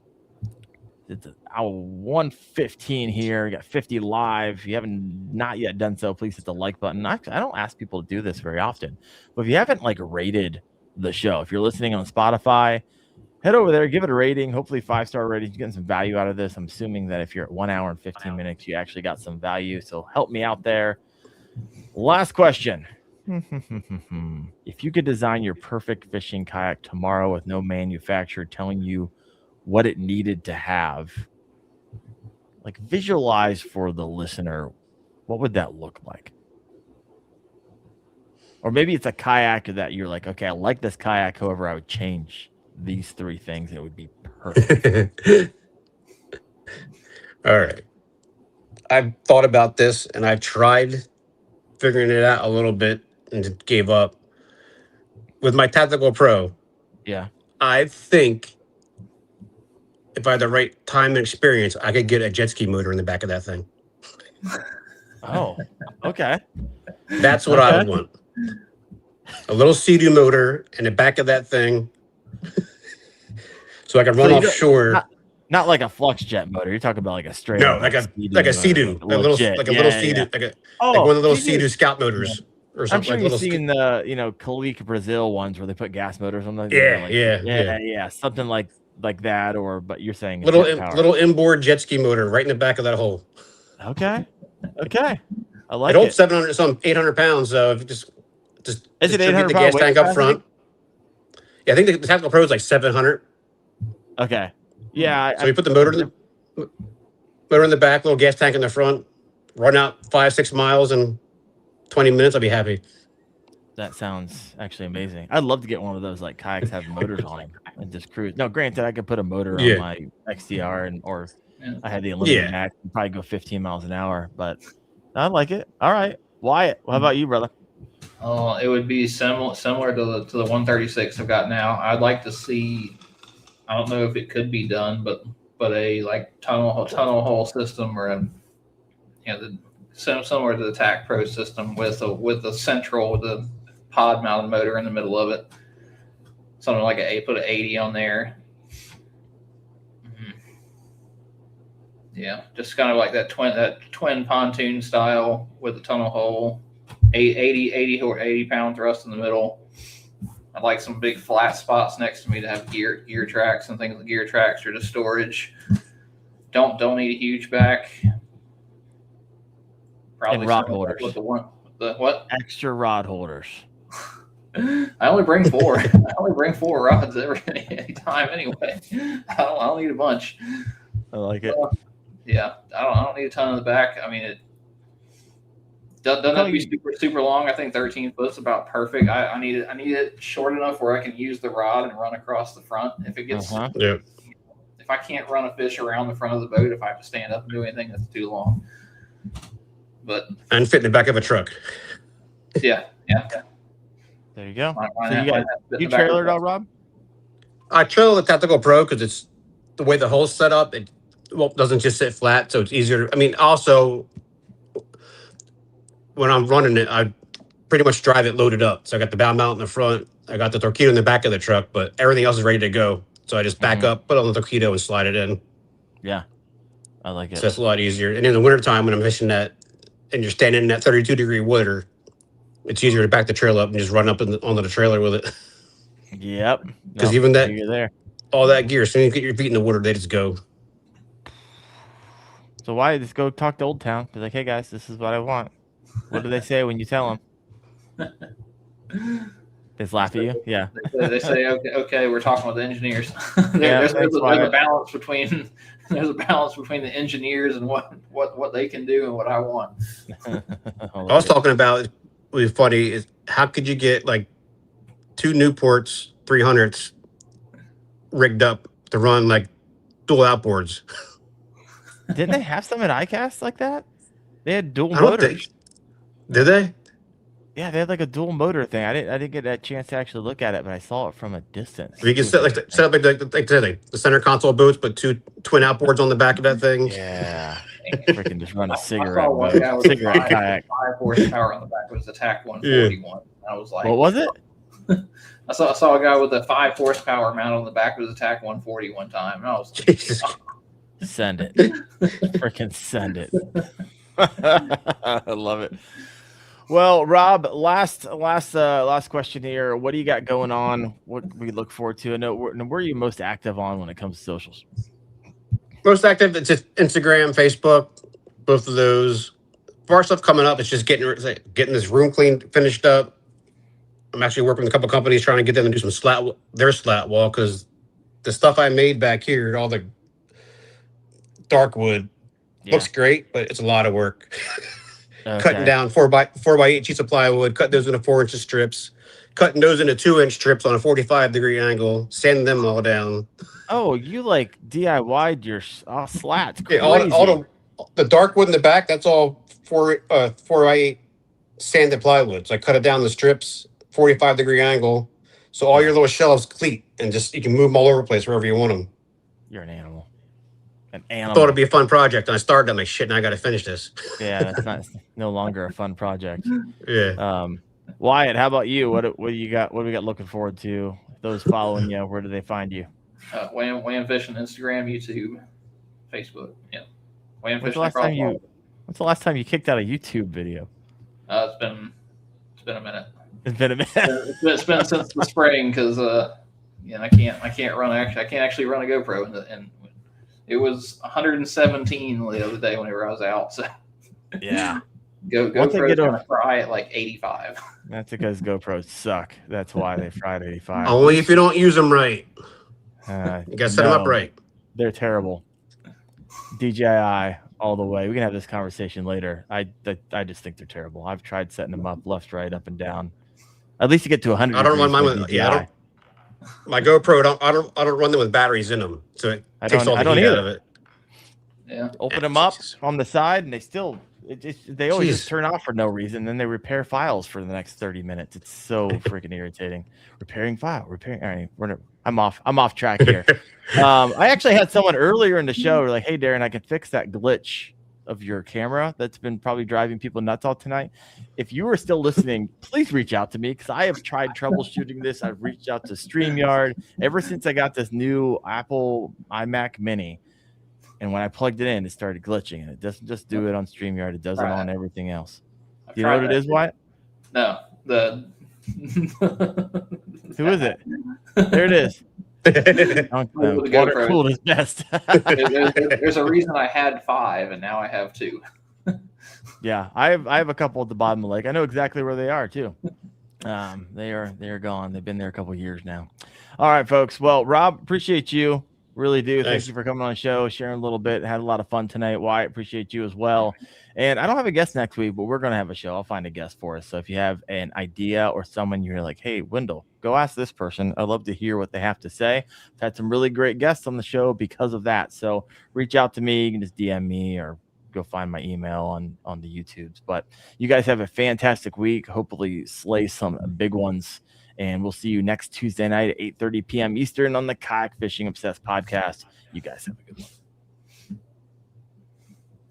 It's our 115 here. We got 50 live. If you haven't not yet done so, please hit the like button. I don't ask people to do this very often, but if you haven't rated the show, if you're listening on Spotify, head over there, give it a rating. Hopefully 5-star rating. You're getting some value out of this. I'm assuming that if you're at 1 hour and 15 minutes, you actually got some value. So help me out there. Last question. If you could design your perfect fishing kayak tomorrow with no manufacturer telling you what it needed to have, visualize for the listener, what would that look like? Or maybe it's a kayak that you're like, okay, I like this kayak. However, I would change these 3 things. And it would be perfect. All right. I've thought about this and I've tried figuring it out a little bit and gave up. With my Tactical Pro, I think if I had the right time and experience, I could get a jet ski motor in the back of that thing. Oh, okay. That's what I would want. A little Sea-Doo motor in the back of that thing, so I can run offshore. Not like a flux jet motor. You're talking about like a straight. No, like a Sea-Doo, a little Sea-Doo, like one of the little Sea-Doo Scout motors. Or I'm sure you've seen the Kayaks Brazil ones where they put gas motors on them. Yeah, something like that. But you're saying little inboard jet ski motor right in the back of that hole. Okay, I like it. Holds 800 pounds. So if you just is it 800 get the gas tank up front? Yeah, I think the Tactical Pro is like 700. Okay, yeah. So you put the motor in the back, little gas tank in the front, run out 5-6 miles and 20 minutes, I'll be happy. That sounds actually amazing. I'd love to get one of those kayaks have motors on them and just cruise. Now, granted, I could put a motor on my XTR or I had the Olympic Max and probably go 15 miles an hour, but I like it. All right, Wyatt, what about you, brother? Oh, it would be similar to the 136 I've got now. I'd like to see. I don't know if it could be done, but a tunnel hole system or similar to the TAC Pro system with the pod mounted motor in the middle of it. Something like put an 80 on there. Yeah, just kind of like that twin pontoon style with the tunnel hole, 80 pound thrust in the middle. I'd like some big flat spots next to me to have gear tracks and things. Gear tracks are just storage. Don't need a huge back. Probably and rod holders. With the what? Extra rod holders. I only bring 4. I only bring 4 rods any time anyway. I don't need a bunch. I like it. Yeah, I don't need a ton in the back. I mean, it doesn't have to be super long. I think 13 foot's about perfect. I need it short enough where I can use the rod and run across the front. If it gets if I can't run a fish around the front of the boat, if I have to stand up and do anything that's too long. And fit in the back of a truck. Yeah. There you go. You trailer it all, Rob? I trailer the Tactical Pro because it's the way the hole's set up. It doesn't just sit flat, so it's easier. I mean, also when I'm running it, I pretty much drive it loaded up. So I got the bow mount in the front, I got the torpedo in the back of the truck, but everything else is ready to go. So I just back up, put on the torpedo, and slide it in. Yeah, I like it. So it's a lot easier. And in the wintertime, when I'm fishing that, and you're standing in that 32-degree water, it's easier to back the trailer up and just run up onto the trailer with it. Yep. Because even that, you're there. All that gear, as soon as you get your feet in the water, they just go. So why just go talk to Old Town? Be like, hey guys, this is what I want. What do they say when you tell them? They just laugh at you. Yeah. They say, okay, we're talking with the engineers. There's a balance between the engineers and what they can do and what I want. I was talking about, it was funny, is how could you get like 2 Newports 300s rigged up to run like dual outboards? Didn't they have some at ICAST like that? They had dual motors. Did they? Yeah, they had like a dual motor thing. I didn't get that chance to actually look at it, but I saw it from a distance. You can set up like the center console boats, put 2 twin outboards on the back of that thing. Yeah, freaking just run a cigarette boat, cigarette kayak. 5 horsepower on the back was the TAC 141. Yeah. I was like, what was it? I saw a guy with a 5 horsepower mount on the back of the TAC 140 one time, and I was like, Jesus. Send it, freaking send it. I love it. Well, Rob, last question here. What do you got going on? What we look forward to? I know where are you most active on when it comes to socials? Most active, it's just Instagram, Facebook, both of those. For our stuff coming up, it's just getting this room cleaned, finished up. I'm actually working with a couple companies trying to get them to do some their slat wall, because the stuff I made back here, all the dark wood, looks great, but it's a lot of work. Okay. Cutting down 4x8 sheets of plywood, cut those into 4-inch strips, cutting those into 2-inch strips on a 45-degree angle, sanding them all down. Oh, you like DIY'd your slats? Crazy. Yeah, all the dark wood in the back, that's all 4x8 sanded plywood. So I cut it down the strips, 45-degree angle, so all your little shelves complete, and just you can move them all over the place wherever you want them. You're an animal. I thought it'd be a fun project, and I started. I'm like, shit, now I got to finish this. Yeah, that's no longer a fun project. Yeah. Wyatt, how about you? What do you got? What do we got looking forward to? Those following you, where do they find you? Wham Fishing, Instagram, YouTube, Facebook. Yeah. Wham Fishing. When's the last time you kicked out a YouTube video? It's been a minute. It's been a minute. It's been since the spring, because I can't actually run a GoPro, and it was 117 the other day whenever I was out. So yeah, GoPro's gonna fry at like 85. That's because GoPros suck. That's why they fried 85. Only if you don't use them right. You gotta set them up right. They're terrible. DJI all the way. We can have this conversation later. I just think they're terrible. I've tried setting them up left, right, up, and down. At least you get to 100. I don't run mine with DJI. My GoPro, I don't run them with batteries in them, so it takes all the heat out of it. Yeah, open them up on the side, and they always just turn off for no reason. Then they repair files for the next 30 minutes. It's so freaking irritating. Repairing file. All right, I'm off track here. I actually had someone earlier in the show like, "Hey, Daren, I can fix that glitch of your camera that's been probably driving people nuts all tonight. If you are still listening, please reach out to me, because I have tried troubleshooting this. I've reached out to StreamYard ever since I got this new Apple iMac Mini. And when I plugged it in, it started glitching. And it doesn't just do it on StreamYard. It does it on everything else. Do you know what it is, Wyatt? No. The Who is it? There it is. Water cooled is best. There's a reason I had 5 and now I have 2. Yeah, I have a couple at the bottom of the lake. I know exactly where they are too. They are gone. They've been there a couple of years now. All right, folks. Well, Rob, appreciate you. Really do. Thanks. Thank you for coming on the show, sharing a little bit. Had a lot of fun tonight. Wyatt, appreciate you as well. And I don't have a guest next week, but we're going to have a show. I'll find a guest for us. So if you have an idea or someone you're like, hey, Wendell, go ask this person. I'd love to hear what they have to say. I've had some really great guests on the show because of that. So reach out to me. You can just DM me or go find my email on the YouTubes. But you guys have a fantastic week. Hopefully slay some big ones. And we'll see you next Tuesday night at 8:30 p.m. Eastern on the Kayak Fishing Obsessed podcast. You guys have a good one.